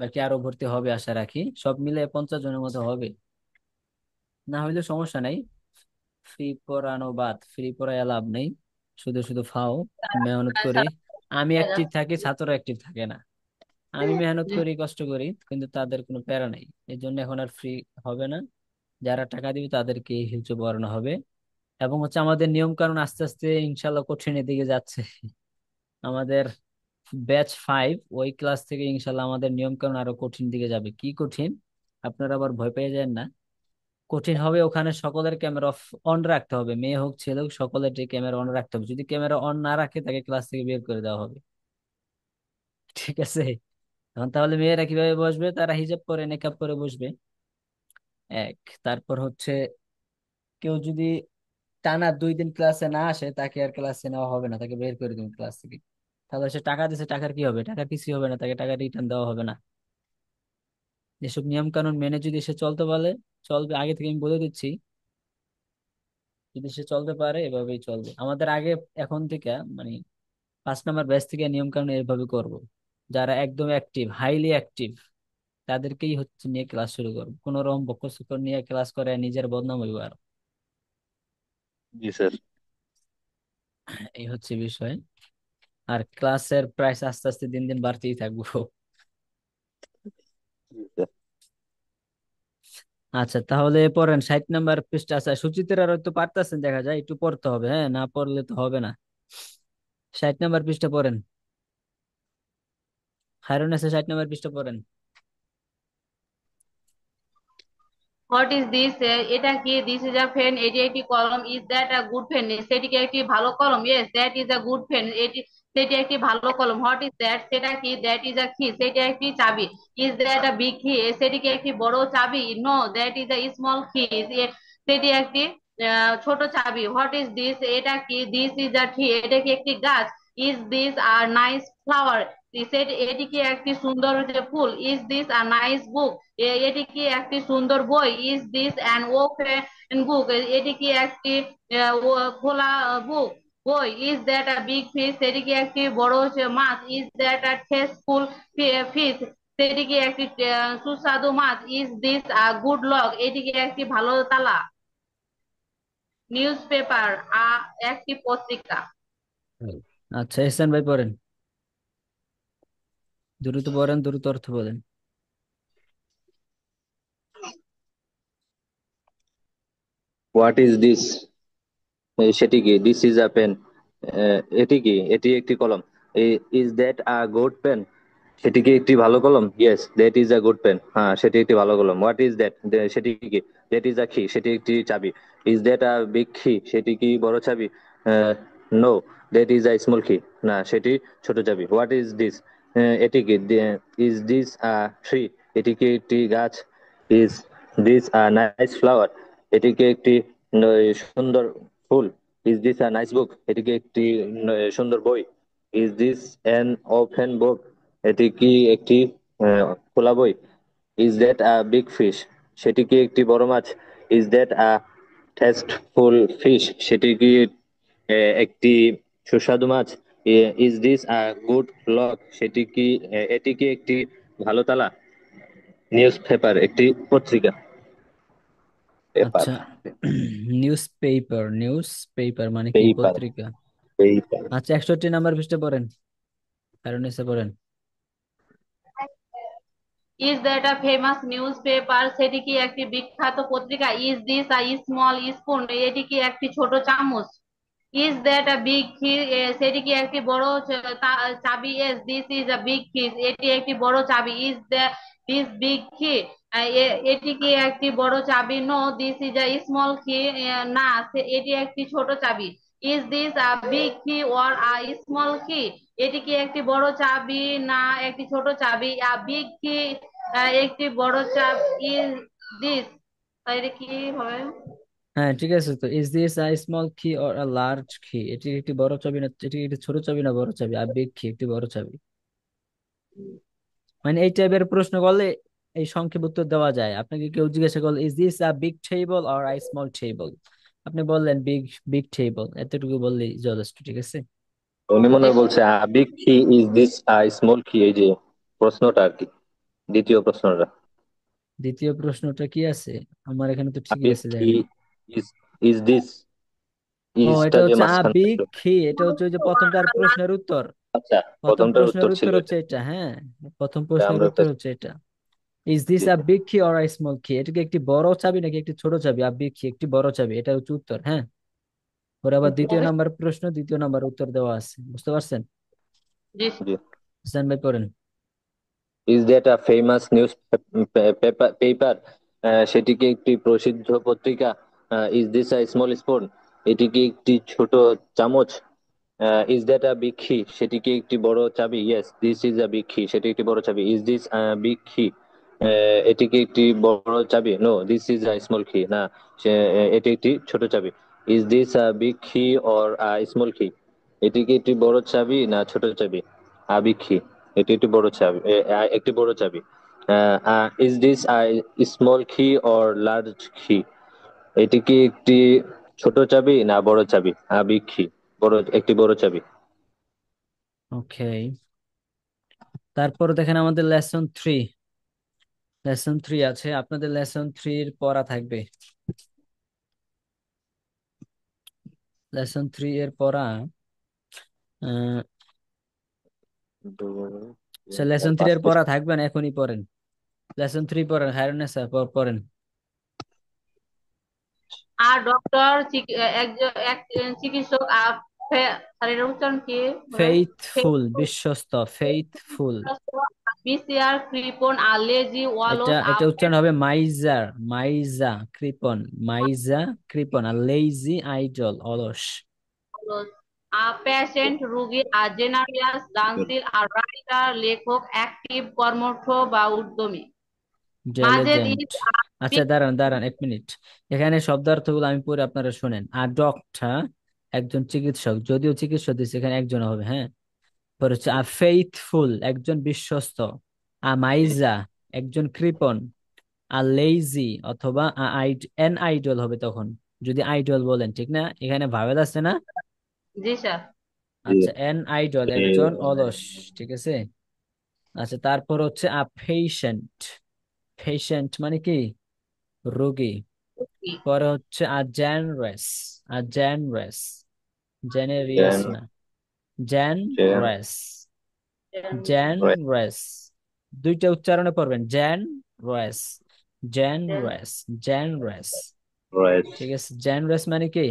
বাকি আরো ভর্তি হবে আশা রাখি, সব মিলে 50 জনের মতো হবে। না হইলে সমস্যা নাই। ফ্রি পড়ানো বাদ, ফ্রি পড়ায় লাভ নেই, শুধু শুধু ফাও। মেহনত করি, আমি অ্যাক্টিভ থাকি, ছাত্র অ্যাক্টিভ থাকে না। আমি মেহনত করি, কষ্ট করি, কিন্তু তাদের কোনো প্যারা নাই। এই জন্য এখন আর ফ্রি হবে না। যারা টাকা দিবে তাদেরকে হিলচু পড়ানো হবে। এবং হচ্ছে আমাদের নিয়ম কানুন আস্তে আস্তে ইনশাল্লাহ কঠিনের দিকে যাচ্ছে। আমাদের ব্যাচ 5, ওই ক্লাস থেকে ইনশাল্লাহ আমাদের নিয়ম কানুন আরো কঠিন দিকে যাবে। কি কঠিন? আপনারা আবার ভয় পেয়ে যান না। কঠিন হবে, ওখানে সকলের ক্যামেরা অন রাখতে হবে, মেয়ে হোক ছেলে হোক সকলের ক্যামেরা অন রাখতে হবে। যদি ক্যামেরা অন না রাখে তাকে ক্লাস থেকে বের করে দেওয়া হবে। ঠিক আছে? এখন তাহলে মেয়েরা কিভাবে বসবে? তারা হিজাব পরে নেকাব পরে বসবে। এক, তারপর হচ্ছে কেউ যদি টানা 2 দিন ক্লাসে না আসে তাকে আর ক্লাসে নেওয়া হবে না, তাকে বের করে দিবেন ক্লাস থেকে। তাহলে সে টাকা দিছে, টাকার কি হবে? টাকার কিছুই হবে না, তাকে টাকা রিটার্ন দেওয়া হবে না। যেসব নিয়ম কানুন মেনে যদি সে চলতে পারে, চলবে, আগে থেকে আমি বলে দিচ্ছি। যদি সে চলতে পারে এভাবেই চলবে আমাদের আগে। এখন থেকে মানে 5 নম্বর ব্যাচ থেকে নিয়ম কানুন এভাবে করব। যারা একদম অ্যাক্টিভ, হাইলি অ্যাক্টিভ, তাদেরকেই হচ্ছে নিয়ে ক্লাস শুরু করবো। কোন রকম বকর নিয়ে ক্লাস করে নিজের বদনাম হইব আর। জি স্যার। এই হচ্ছে বিষয়। আর ক্লাসের প্রাইস আস্তে আস্তে দিন দিন বাড়তেই থাকবো। জি স্যার। আচ্ছা, তাহলে পড়েন 60 নম্বর পৃষ্ঠা। আছে সুচিত্রার হয়তো পারতেছেন দেখা যায়, একটু পড়তে হবে, হ্যাঁ, না পড়লে তো হবে না। 60 নম্বর পৃষ্ঠা পড়েন। হায়রন এসে 60 নম্বর পৃষ্ঠা পড়েন। What is this? এটা কি? দিস ইজ আ পেন, এটি একটি কলম। Is that a good pen? সেটি কি একটি ভালো কলম? Yes, that is a good pen, সেটি একটি ভালো কলম। What is that? সেটা কি? দ্যাট ইজ আ কি? সেটি একটি চাবি। ইজ দ্যাট আ বিগ কি? সেটি কি একটি বড় চাবি? No, that is a small key, সেটি একটি ছোট চাবি। What is this? এটা কি? দিস ইজ আ ট্রি, এটা কি একটি গাছ? Is this are nice flower? এটি কি একটি সুন্দর ফুল? Is this are nice book? এটি কি একটি সুন্দর বই? Is this an open book? এটি কি একটি খোলা বুক বই? Is that a big fish? সেটি কি একটি বড় মাছ? Is that a tasteful fish? সেটি কি একটি সুস্বাদু মাছ? Is this a good lock? এটি কি একটি ভালো তালা? নিউজ পেপার, একটি পত্রিকা। আচ্ছা, এহসান ভাই পড়েন, দ্রুত পড়েন, দ্রুত অর্থ বলেন। What is this? সেটি কি? This is a pen. এটি কি? এটি একটি কলম। Is that a good pen? সেটি কি একটি ভালো কলম? Yes, that is a good pen. হ্যাঁ, সেটি একটি ভালো কলম। What is that? সেটি কি? দ্যাট ইজ আ কি? সেটি একটি চাবি। ইজ দ্যাট আ বিগ কি? সেটি কি বড় চাবি? No, that is a small key. না, সেটি ছোট চাবি। What is this? এটি কি? Is this a tree? এটি কি একটি গাছ? Is this a nice flower? এটি কি একটি সুন্দর ফুল? Is this a nice book? এটি কি একটি সুন্দর বই? Is this an open book? এটি কি একটি খোলা বই? Is that a big fish? সেটি কি একটি বড় মাছ? Is that a tasteful fish? সেটি কি একটি সুস্বাদু মাছ? Is this a good lock? এটি কি একটি ভালো তালা? নিউজ পেপার, একটি পত্রিকা। পেপার, আচ্ছা, নিউজ পেপার, নিউজ পেপার মানে কি? পেপার, পত্রিকা। পেপার। আচ্ছা, 61 নম্বর পৃষ্ঠা পড়েন, কারণ এসে পড়েন। Is that a famous news paper? সেটি কি একটি বিখ্যাত পত্রিকা? Is this a small spoon? এটি কি একটি ছোট চামচ? ইজ দ্যাট আ বিগ কি? সেটি কি একটি বড় চাবি? S, this is a big কি? এটি একটি বড় চাবি। ইজ দিস বিগ কি? এটি কি একটি বড় চাবি? No, this is a small key? না, এটি একটি ছোট চাবি। Is this a big key or a small key? এটি কি একটি বড় চাবি না একটি ছোট চাবি? আ বিগ কি একটি বড় চাবি। ইজ দিস, এটা কি হবে? হ্যাঁ, ঠিক আছে। তো ইজ দিস আ স্মল কি অর আ লার্জ কি? এটি একটি বড় চাবি না, এটি একটি ছোট চাবি না বড় চাবি? আর বিগ কি একটি বড় চাবি? মানে এই টাইপের প্রশ্ন করলে এই সংক্ষেপ উত্তর দেওয়া যায়। আপনাকে কেউ জিজ্ঞাসা করলে is this a big table or a small table, আপনি বললেন বিগ, বিগ টেবল, এতটুকু বললেই যথেষ্ট। ঠিক আছে? উনি মনে হয় বলছে বিগ কি, ইজ দিস স্মল কি, এই যে প্রশ্নটা আর কি, দ্বিতীয় প্রশ্নটা। দ্বিতীয় প্রশ্নটা কি আছে? আমার এখানে তো ঠিকই বিগ আছে, কি, দেখেন। ইজ ইজ দিস, ও, এটা ইজটা যে হচ্ছে মাঝখানে বিগ থাকলো। কি, এটা হচ্ছে ওই যে প্রথমটার প্রশ্নের উত্তর। আচ্ছা, প্রথম প্রথমটার প্রশ্নের উত্তর ছিল উত্তর এটা। হচ্ছে এটা, হ্যাঁ। প্রথম এটা প্রশ্নের আমরা উত্তর হচ্ছে এটা। Is this G a sir. Big key or a small কি? এটা কি একটি বড় চাবি নাকি একটি ছোট চাবি? আর বিগ কি একটি বড় চাবি, এটা হচ্ছে উত্তর, হ্যাঁ। পরে আবার দ্বিতীয় নাম্বার প্রশ্ন, দ্বিতীয় নাম্বার উত্তর দেওয়া আছে, বুঝতে পারছেন? জি। জি। হাসান ভাই পড়েন। Is that a famous news paper? সেটি কি একটি প্রসিদ্ধ পত্রিকা? Is this a small spoon? এটি কি একটি ছোট চামচ? ইজ দ্যাট আ বিগ কি? সেটি কি একটি বড় চাবি? Yes, this is a big কি। সেটি একটি বড় চাবি। ইজ দিস বিগ কি? এটি কি একটি বড় চাবি? No, this is a small key. না, এটি একটি ছোট চাবি। Is this a big key or a small key? এটি কি একটি বড় চাবি না ছোট চাবি? আ বিগ কি, এটি একটি বড় চাবি, একটি বড় চাবি। ইজ দিস আ স্মল কি অর লার্জ কি? এটি কি একটি ছোট চাবি না বড় চাবি? আ বিগ কি, একটি বড় চাবি। ওকে, তারপর দেখেন আমাদের লেসন থ্রি আছে, আপনাদের লেসন 3 পড়া থাকবে। লেসন 3 এর পড়া লেসন 3 এর পড়া থাকবে না, এখনই পড়েন। লেসন 3 পড়েন, হারুনেসা পড়েন। আর ডক্টর একজন চিকিৎসক স্যার এর উচ্চারণ কি বলেন? ফেইথফুল, বিশ্বস্ত, ফেইথফুল। বিসিআর কৃপন আর লেজি এটা ওয়ালস এটা উচ্চারণ হবে মাইজার, মাইজা কৃপন, মাইজা কৃপন, আর লেইজি আইডল, অলস। পেশেন্ট রোগী আর জেনারিয়াস ডান্সিল আর রাইটার লেখক অ্যাক্টিভ কর্মঠ বা উদ্যমী। মাজেদ ডেলিজেন্ট। ইজ আচ্ছা, দাঁড়ান দাঁড়ান এক মিনিট, এখানে শব্দার্থগুলো আমি পড়ে আপনারা শোনেন। আর ডক্টর একজন চিকিৎসক, যদিও চিকিৎসক দিচ্ছে, এখানে একজন হবে, হ্যাঁ। পরে হচ্ছে আ ফেইথফুল একজন বিশ্বস্ত, আ মাইজা একজন কৃপণ, আর লেইজি অথবা এন আইডল হবে তখন, যদি আইডল বলেন, ঠিক না? এখানে ভাওয়েল আছে না? জি স্যার। আচ্ছা, এন আইডল একজন অলস, ঠিক আছে। আচ্ছা, তারপর হচ্ছে আ পেশেন্ট, পেশেন্ট মানে কি? রোগী। পরে হচ্ছে আ জেনরেস, আ জেনরেস, জেনেরিয়াস না, জেনরেস, জেনরেস। দুইটা উচ্চারণে পড়বেন, জেনরেস, জেনরেস, জেনরেস, ঠিক আছে। জেনরেস মানে কি?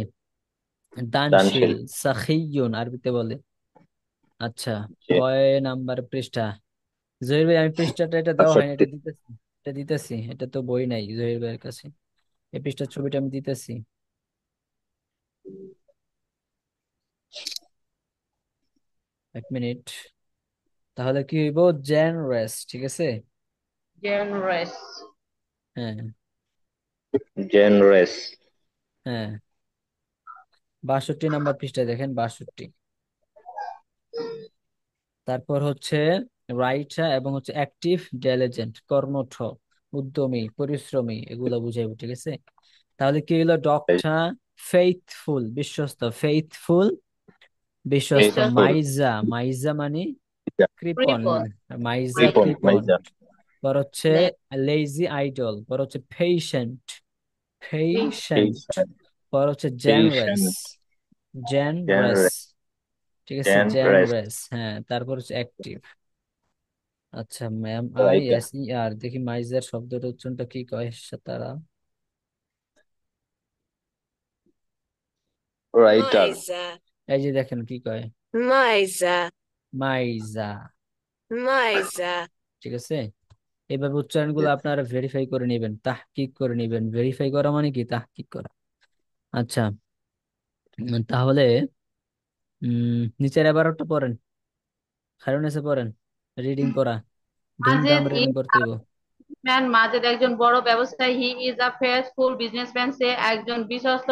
দানশীল, দানশীল। সাখিয়ুন আরবিতে বলে। আচ্ছা, কয় নাম্বার পৃষ্ঠা? জহির ভাই, আমি পৃষ্ঠাটা, এটা দেওয়া হয়নি, 65। এটা দিতেছি, এটা দিতেছি, এটা তো বই নাই জহির ভাইয়ের কাছে। এই পৃষ্ঠার ছবিটা আমি দিতেছি, এক মিনিট। তাহলে কি হইব? জেনরেস, ঠিক আছে। জেনারেস। হ্যাঁ, জেনরেস। হ্যাঁ, 62 নাম্বার পৃষ্ঠায় দেখেন, 62। তারপর হচ্ছে রাইটার এবং হচ্ছে অ্যাক্টিভ, ডেলিজেন্ট কর্মঠ, উদ্যমী, পরিশ্রমী, এগুলো বুঝাইব, ঠিক আছে। তাহলে কি হলো? ডক্টর ফেইথফুল, বিশ্বস্ত, ফেইথফুল বিশ্বস্ত। বিশ্বস্ত। মাইজা, মাইজা মানে কৃপণ, কৃপণ। মাইজা রিপন, কৃপণ। মাইজা। পর হচ্ছে লেজি আইডল, পর হচ্ছে পেশেন্ট, পেশেন্ট। পেশেন্ট, পর হচ্ছে জেনরেস, পেশেন্ট, জেনরেস, জেনরেস, ঠিক আছে, জেনরেস। জেনরেস, হ্যাঁ। তারপর হচ্ছে অ্যাক্টিভ। আচ্ছা ma'am, I writer, S E R, দেখি মাইজার শব্দটা উচ্চারণটা কি কয় তারা। রাইটার। Maisa, এই যে দেখেন কি কয়, Maisa, মাইজা, Maisa. ঠিক আছে। এইভাবে উচ্চারণ গুলো আপনারা ভেরিফাই করে নেবেন, তাহকিক করে নেবেন। ভেরিফাই করা মানে কি? তাহকিক করা। আচ্ছা, তাহলে নিচের এবারটা পড়েন, কারণ এসে পড়েন, রিডিং করা, ধুমধাম মাজেদ রিডিং ইজ করতে হইব। ম্যান মাজেদ একজন বড় ব্যবসায়ী। হি ইজ আ ফেসফুল বিজনেসম্যান। সে একজন বিশ্বস্ত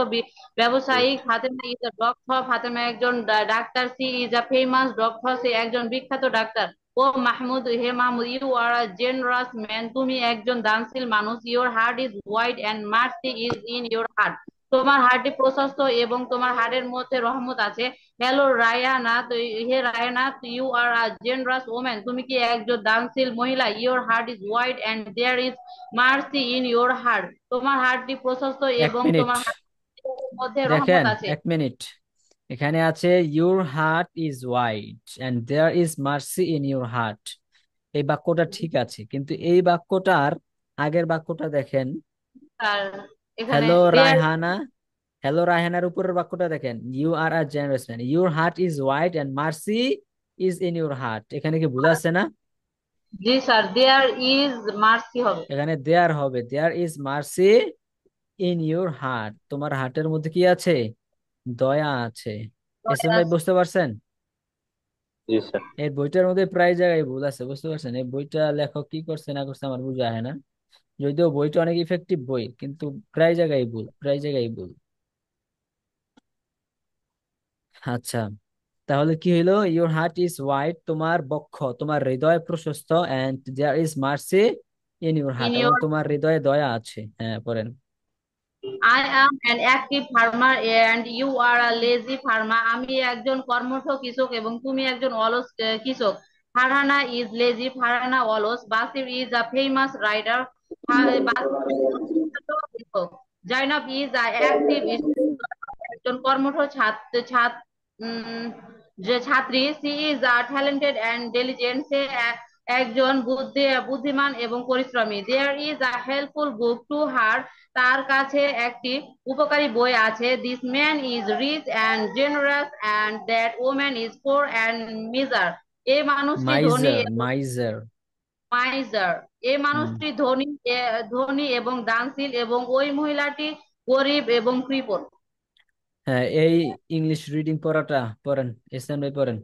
ব্যবসায়িক। Fatema is a doctor. Fatema একজন ডাক্তার। She is a famous doctor. সে একজন বিখ্যাত ডাক্তার। Oh Mahmud, hey Mahmud, you are a generous man. তুমি একজন দানশীল মানুষ। Your heart is wide and mercy is in your heart. তোমার হার্টটি প্রশস্ত এবং তোমার হার্টের মধ্যে রহমত আছে। Hello Rayana, hey Rayana, you are a generous woman. তুমি কি একজন দানশীল মহিলা? Your heart is wide and there is mercy in your heart. তোমার হার্টটি প্রশস্ত এক এবং মিনিট, তোমার হার্টের মধ্যে রহমত দেখেন আছে। এক মিনিট, এখানে আছে your heart is wide and there is mercy in your heart. এই বাক্যটা ঠিক আছে, কিন্তু এই বাক্যটার আগের বাক্যটা দেখেন, আর এখানে হ্যালো দেয়ার। রায়হানা, হ্যালো রায়হানার উপরের বাক্যটা দেখেন, you are a generous man, your heart is wide and mercy is in your heart. এখানে কি ভুল আছে না? জি স্যার, দেয়ার ইজ মার্সি হবে। এখানে দেয়ার হবে, there is mercy in your heart, তোমার হার্টের মধ্যে কি আছে? দয়া আছে। এসএম ভাই বুঝতে পারছেন? জি স্যার। এই বইটার মধ্যে প্রায় জায়গায় ভুল আছে, বুঝতে পারছেন? এই বইটা লেখক কি করছে না করছে আমার বুঝা হয় না, যদিও বইটা অনেক ইফেক্টিভ বই, কিন্তু প্রায় জায়গায় ভুল, প্রায় জায়গায় ভুল। আচ্ছা, তাহলে কি হইলো? ইউর হার্ট ইজ ওয়াইড, তোমার বক্ষ, তোমার হৃদয় প্রশস্ত, and there is mercy in your in heart, এবং ইউর, তোমার হৃদয়ে দয়া আছে। হ্যাঁ, পড়েন। I am an active farmer and you are a lazy farmer. আমি একজন কর্মঠ কৃষক এবং তুমি একজন অলস কৃষক। ফারহানা ইজ লেজি, ফারহানা অলস। বাসির ইজ আ ফেমাস রাইটার, বাসির একজন বিখ্যাত লেখক। জাইনব ইজ আ অ্যাক্টিভ, একজন কর্মঠ ছাত্রী। She is a talented and diligent, সে একজন বুদ্ধিমান এবং পরিশ্রমী। There is a helpful book to her, তার কাছে একটি উপকারী বই আছে। This man is rich and generous and that woman is poor and miser. এই মানুষটি ধনী মাইজার, এবং মাইজার। মাইজার। এই হুম। মানুষটি ধনী এবং দানশীল, এবং ওই মহিলাটি গরিব এবং কৃপণ। হ্যাঁ, এই ইংলিশ রিডিং পড়াটা পড়েন, এসএম ভাই পড়েন।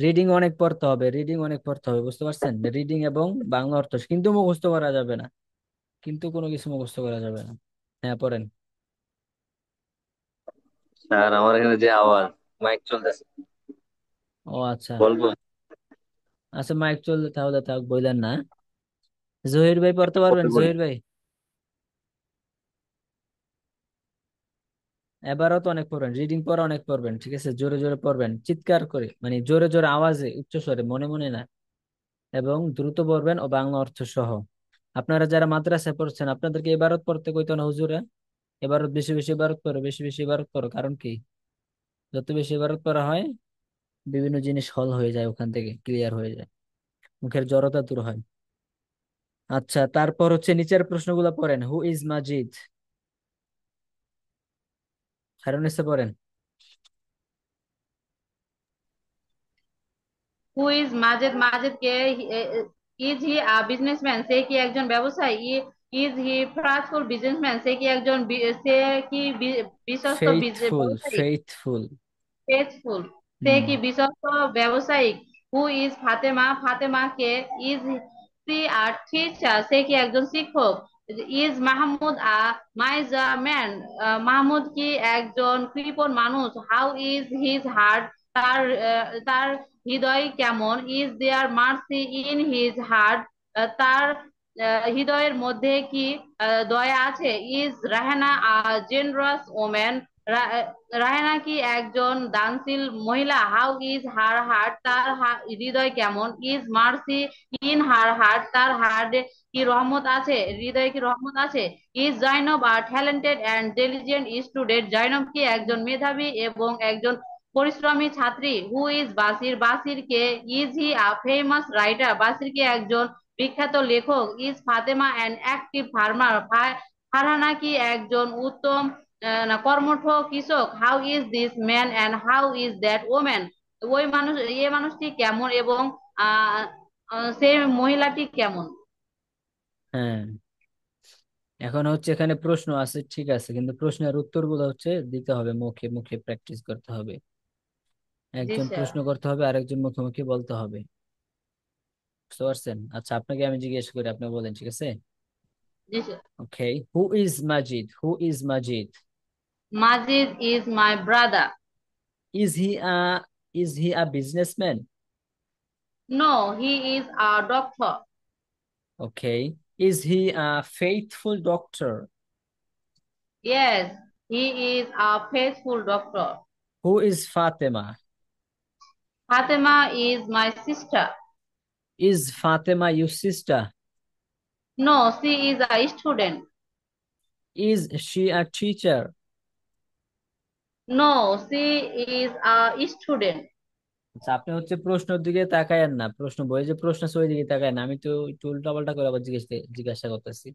রিডিং অনেক পড়তে হবে, রিডিং অনেক পড়তে হবে, বুঝতে পারছেন? রিডিং এবং বাংলা অর্থ কিন্তু মুখস্থ করা যাবে না, কিন্তু কোনো কিছু মুখস্থ করা যাবে না। হ্যাঁ, পড়েন। স্যার আমার এখানে যে আওয়াজ, মাইক চলতেছে, ও আচ্ছা। বলবো? আচ্ছা, মাইক চললে তাহলে থাক, বললেন না। জহির ভাই পড়তে পারবেন? পরে বলি। জহির ভাই এবারও তো অনেক পড়বেন, রিডিং পড়া অনেক পড়বেন, ঠিক আছে? জোরে জোরে পড়বেন, চিৎকার করে, মানে জোরে জোরে আওয়াজে, উচ্চ স্বরে, মনে মনে না, এবং দ্রুত পড়বেন ও বাংলা অর্থ সহ। আপনারা যারা মাদ্রাসায় পড়ছেন, আপনাদেরকে এবারত পড়তে কইতো না হুজুরা? এবারত বেশি বেশি ইবারত করো, বেশি বেশি ইবারত করো, কারণ কি? যত বেশি ইবারত করা হয়, বিভিন্ন জিনিস হল হয়ে যায়, ওখান থেকে ক্লিয়ার হয়ে যায়, মুখের জড়তা দূর হয়। আচ্ছা, তারপর হচ্ছে নিচের প্রশ্নগুলো পড়েন। হু ইজ মাজিদ? হারুন এসে পড়েন। Who is Majed? মাজেদ কে? Is he a businessman? সে কি একজন ব্যবসায়ী? Is he trustful businessman? সে কি বিশ্বস্ত ফেইথফুল, ব্যবসায়ী? ফেইথফুল। ফেথফুল, সে হুম। কি বিশ্বস্ত ব্যবসায়িক? Who is Fatema? ফাতেমা কে? Is she a teacher? সে কি একজন শিক্ষক? Is Mahmud a miser man? Mahmud কি একজন কৃপণ মানুষ? How is his heart? তার হৃদয় কেমন? Is there mercy in his heart? তার হৃদয়ের মধ্যে কি দয়া আছে? Is Rahana a generous woman? Rayna কি একজন দানশীল মহিলা? How is her heart? তার হৃদয় কেমন? Is mercy in her heart? তার হার্টে কি রহমত আছে, হৃদয়ে কি রহমত আছে? Is Zainab are talented and diligent student? Zainab কি একজন মেধাবী এবং একজন পরিশ্রমী ছাত্রী? হু ইজ বাসির? বাসির কে? Is he a famous writer? Basir কি একজন বিখ্যাত লেখক? Is Fatema an active farmer? Farhana কি একজন উত্তম না কর্মঠ কৃষক? How is this man and how is that woman? ওই মানুষ, এই মানুষটি কেমন এবং আহ সেই মহিলাটি কেমন? হ্যাঁ, এখন হচ্ছে এখানে প্রশ্ন আছে, ঠিক আছে, কিন্তু প্রশ্নের উত্তরগুলো হচ্ছে দিতে হবে, মুখে মুখে প্র্যাকটিস করতে হবে। জি একজন স্যার। প্রশ্ন করতে হবে, আরেকজন মুখোমুখি বলতে হবে, বুঝতে পারছেন? আচ্ছা, আপনাকে আমি জিজ্ঞেস করি, আপনি বলেন, ঠিক আছে? জি sir. Okay, who is Majid? Who is Majid? Majid is my brother. Is he a is he a businessman? No, he is a doctor. Okay, is he a faithful doctor? Yes, he is a faithful doctor. Who is Fatema? Fatema is my sister. Is Fatema your sister? No, she is a student. Is she a teacher? No, she is a student. আচ্ছা, আপনি হচ্ছে প্রশ্নের দিকে তাকায়েন না, প্রশ্ন বই যে প্রশ্ন আছে ওই দিকে তাকায় না, আমি তো একটু উল্টা পাল্টা করে আবার জিজ্ঞাসা করতেছি।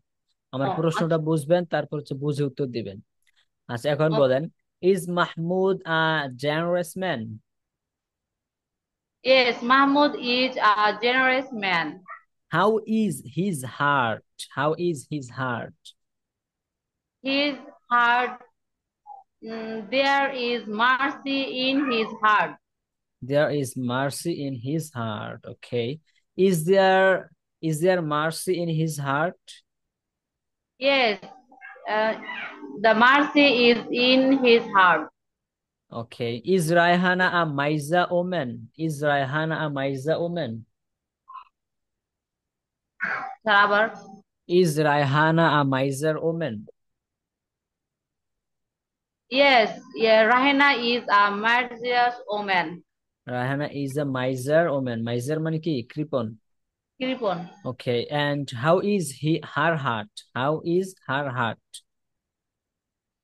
আমার ও প্রশ্নটা আচ্ছা। বুঝবেন, তারপর হচ্ছে বুঝে উত্তর দিবেন। আচ্ছা, এখন বলেন, is Mahmud a generous man? Yes, Mahmoud is a generous man. How is his heart? How is his heart? His heart, there is mercy in his heart. There is mercy in his heart. Okay. Is there mercy in his heart? Yes, uh, the mercy is in his heart. Okay. Is Raihana a Maiza woman? Is Raihana a Maiza woman? Barabar. Is Raihana a miser woman? Yes, yeah, Rahena is a marriageous woman. Raihana is a miser woman. Miser মানে কি? কৃপণ. Kiripon. Okay. And how is her heart? How is her heart?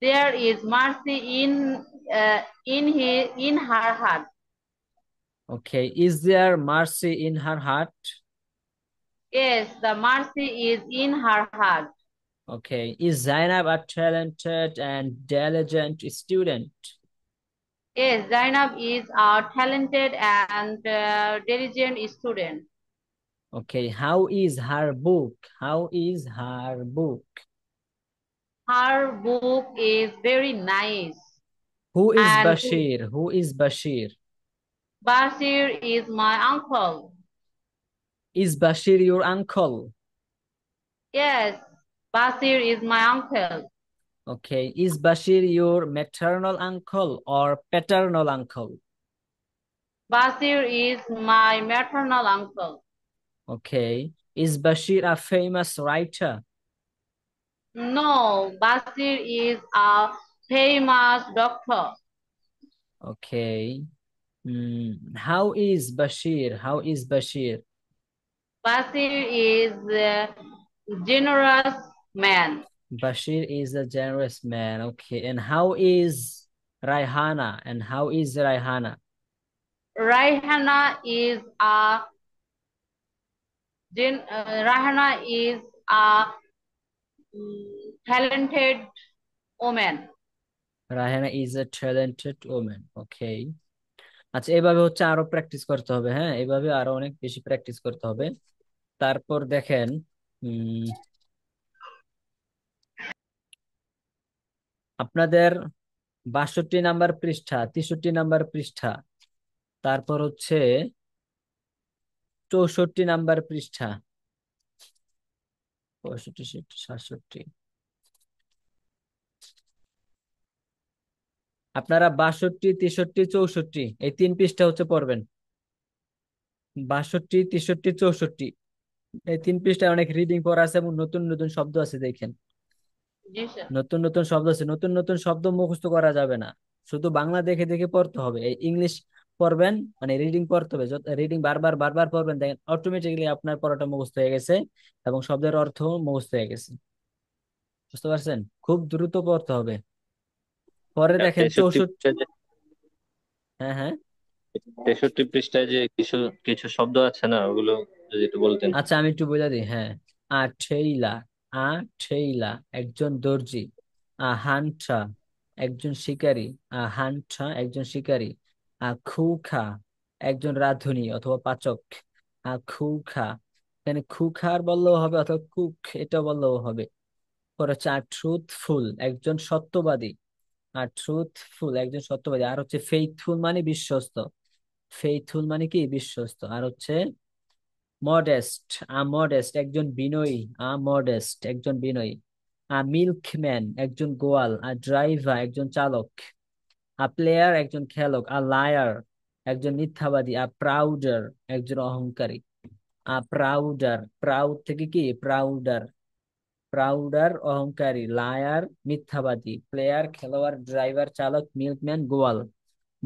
There is mercy in her heart. Okay. Is there mercy in her heart? Yes, the mercy is in her heart. Okay. Is Zainab a talented and diligent student? Yes, Zainab is a talented and diligent student. Okay. How is her book? How is her book? Her book is very nice. Who is And Bashir? Who is Bashir? Bashir is my uncle. Is Bashir your uncle? Yes, Bashir is my uncle. Okay. Is Bashir your maternal uncle or paternal uncle? Bashir is my maternal uncle. Okay. Is Bashir a famous writer? No, Bashir is a famous doctor. Okay. How is Bashir? How is Bashir? Bashir is a generous man. Bashir is a generous man. Okay. And how is Raihana? And how is Raihana? Raihana is a Raihana is a talented woman. Raihana is a talented woman. Okay. আচ্ছা এভাবে হচ্ছে আরো practice করতে হবে, হ্যাঁ এভাবে আরো অনেক বেশি প্র্যাকটিস করতে হবে। তারপর দেখেন আপনাদের 62 নাম্বার পৃষ্ঠা, 63 নাম্বার পৃষ্ঠা, তারপর হচ্ছে 64 নাম্বার পৃষ্ঠা, 65, 67। আপনারা 62, 63, 64 এই 3 পৃষ্ঠা হচ্ছে পড়বেন। 62, 63, 64 এই 3 পৃষ্ঠায় অনেক রিডিং পড়া আছে এবং নতুন নতুন শব্দ আছে দেখেন। জি স্যার। নতুন নতুন শব্দ আছে, নতুন নতুন শব্দ মুখস্থ করা যাবে না, শুধু বাংলা দেখে দেখে পড়তে হবে। এই ইংলিশ পড়বেন মানে রিডিং পড়তে হবে, রিডিং বারবার বারবার পড়বেন, দেখেন অটোমেটিক্যালি আপনার পড়াটা মুখস্থ হয়ে গেছে এবং শব্দের অর্থ মুখস্থ হয়ে গেছে। বুঝতে পারছেন? খুব দ্রুত পড়তে হবে। পরে দেখেন 64। হ্যাঁ হ্যাঁ 63 পৃষ্ঠায় যে কিছু কিছু শব্দ আছে না, ওগুলো যদি একটু বলতেন। আচ্ছা আমি একটু বলে দিই। হ্যাঁ, ঠেইলা, ঠেইলা একজন দর্জি। হান্টা একজন শিকারী। হান্টা একজন শিকারী। খুখা একজন রাঁধুনি অথবা পাচক। খুখা, এখানে খুখার বললেও হবে অথবা কুক এটা বললেও হবে। পরে হচ্ছে ট্রুথফুল একজন সত্যবাদী। ট্রুথফুল একজন সত্যবাদী। আর হচ্ছে ফেইথফুল মানে বিশ্বস্ত। ফেইথফুল মানে কি? বিশ্বস্ত। আর হচ্ছে মডেস্ট, মডেস্ট একজন বিনয়ী। মডেস্ট একজন বিনয়ী। মিল্কম্যান একজন গোয়াল। ড্রাইভার একজন চালক। প্লেয়ার একজন খেলক। লায়ার একজন মিথ্যাবাদী। প্রাউডার একজন অহংকারী। প্রাউডার, প্রাউড থেকে কি? প্রাউডার, প্রাউডার অহংকারী। লায়ার মিথ্যাবাদী। প্লেয়ার খেলোয়াড়। ড্রাইভার চালক। মিল্কম্যান গোয়াল।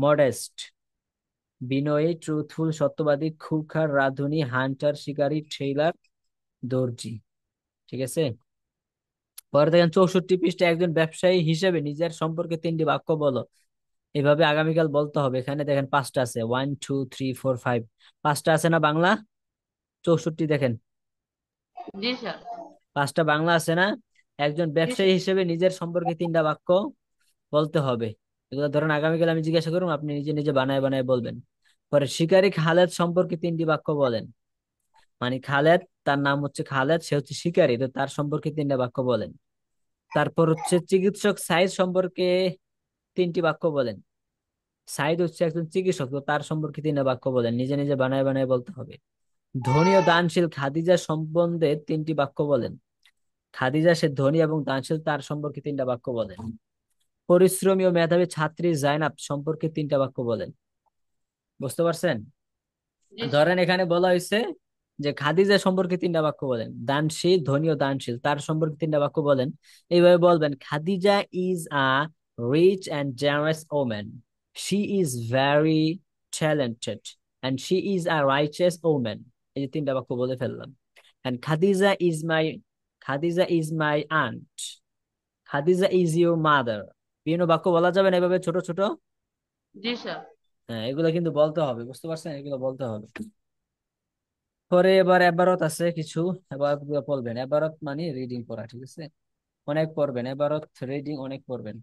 মডেস্ট বিনয়ী। ট্রুথফুল সত্যবাদী। খুখার রাঁধুনি। হান্টার শিকারী। ট্রেইলার দর্জি। ঠিক আছে। পরে দেখেন 64 পৃষ্ঠা, একজন ব্যবসায়ী হিসেবে নিজের সম্পর্কে 3টি বাক্য বলো। এভাবে আগামীকাল বলতে হবে। এখানে দেখেন 5টা আছে, 1 2 3 4 5, 5টা আছে না বাংলা? 64 দেখেন জি স্যার। 5টা বাংলা আছে না? একজন জি ব্যবসায়ী স্যার। হিসেবে নিজের সম্পর্কে 3টা বাক্য বলতে হবে। এগুলো ধরেন আগামীকাল আমি জিজ্ঞাসা করুন, আপনি নিজে নিজে বানায় বানায় বলবেন। পরে শিকারী খালেদ সম্পর্কে 3টি বাক্য বলেন। মানে খালেদ, তার নাম হচ্ছে খালেদ, সে হচ্ছে শিকারী, তো তার সম্পর্কে তিনটা বাক্য বলেন। তারপর হচ্ছে চিকিৎসক সাইদ সম্পর্কে তিনটি বাক্য বলেন। সাইদ হচ্ছে একজন চিকিৎসক, তো তার সম্পর্কে তিনটা বাক্য বলেন, নিজে নিজে বানায় বানায় বলতে হবে। ধনী ও দানশীল খাদিজা সম্বন্ধে তিনটি বাক্য বলেন। খাদিজা সে ধনী এবং দানশীল, তার সম্পর্কে তিনটা বাক্য বলেন। পরিশ্রমী ও মেধাবী ছাত্রী জাইনাব সম্পর্কে তিনটা বাক্য বলেন। বুঝতে পারছেন? জি স্যার। ধরেন এখানে বলা হয়েছে যে খাদিজা সম্পর্কে তিনটা বাক্য বলেন, দানশীল, ধনী ও দানশীল, তার সম্পর্কে তিনটা বাক্য বলেন। এইভাবে বলবেন, Khadija is a rich and generous woman, she is very talented, and she is a righteous woman. এই যে তিনটা বাক্য বলে ফেললাম। And Khadija is my aunt, Khadija is your mother. বিভিন্ন বাক্য বলা যাবে না এভাবে ছোট ছোট? জি স্যার। হ্যাঁ, এগুলো কিন্তু বলতে হবে, বুঝতে পারছেন? এগুলো বলতে হবে। পরে এবার এবারত আছে কিছু, এবার বলবেন। এবারত মানে রিডিং পড়া, ঠিক আছে? অনেক পড়বেন এবারত, রিডিং অনেক পড়বেন।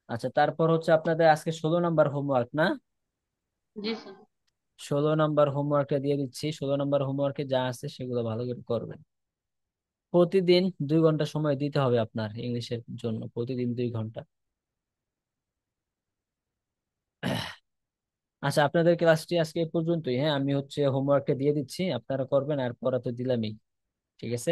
আচ্ছা, তারপর হচ্ছে আপনাদের আজকে 16 নম্বর হোমওয়ার্ক না? জি স্যার। 16 নম্বর হোমওয়ার্কটা দিয়ে দিচ্ছি। 16 নম্বর হোমওয়ার্কে যা আছে সেগুলো ভালো করে করবেন। প্রতিদিন 2 ঘন্টা সময় দিতে হবে আপনার ইংলিশের জন্য, প্রতিদিন 2 ঘন্টা। আচ্ছা, আপনাদের ক্লাসটি আজকে এই পর্যন্তই। হ্যাঁ, আমি হচ্ছে হোমওয়ার্কটা দিয়ে দিচ্ছি, আপনারা করবেন, আর পড়া তো দিলামই। ঠিক আছে।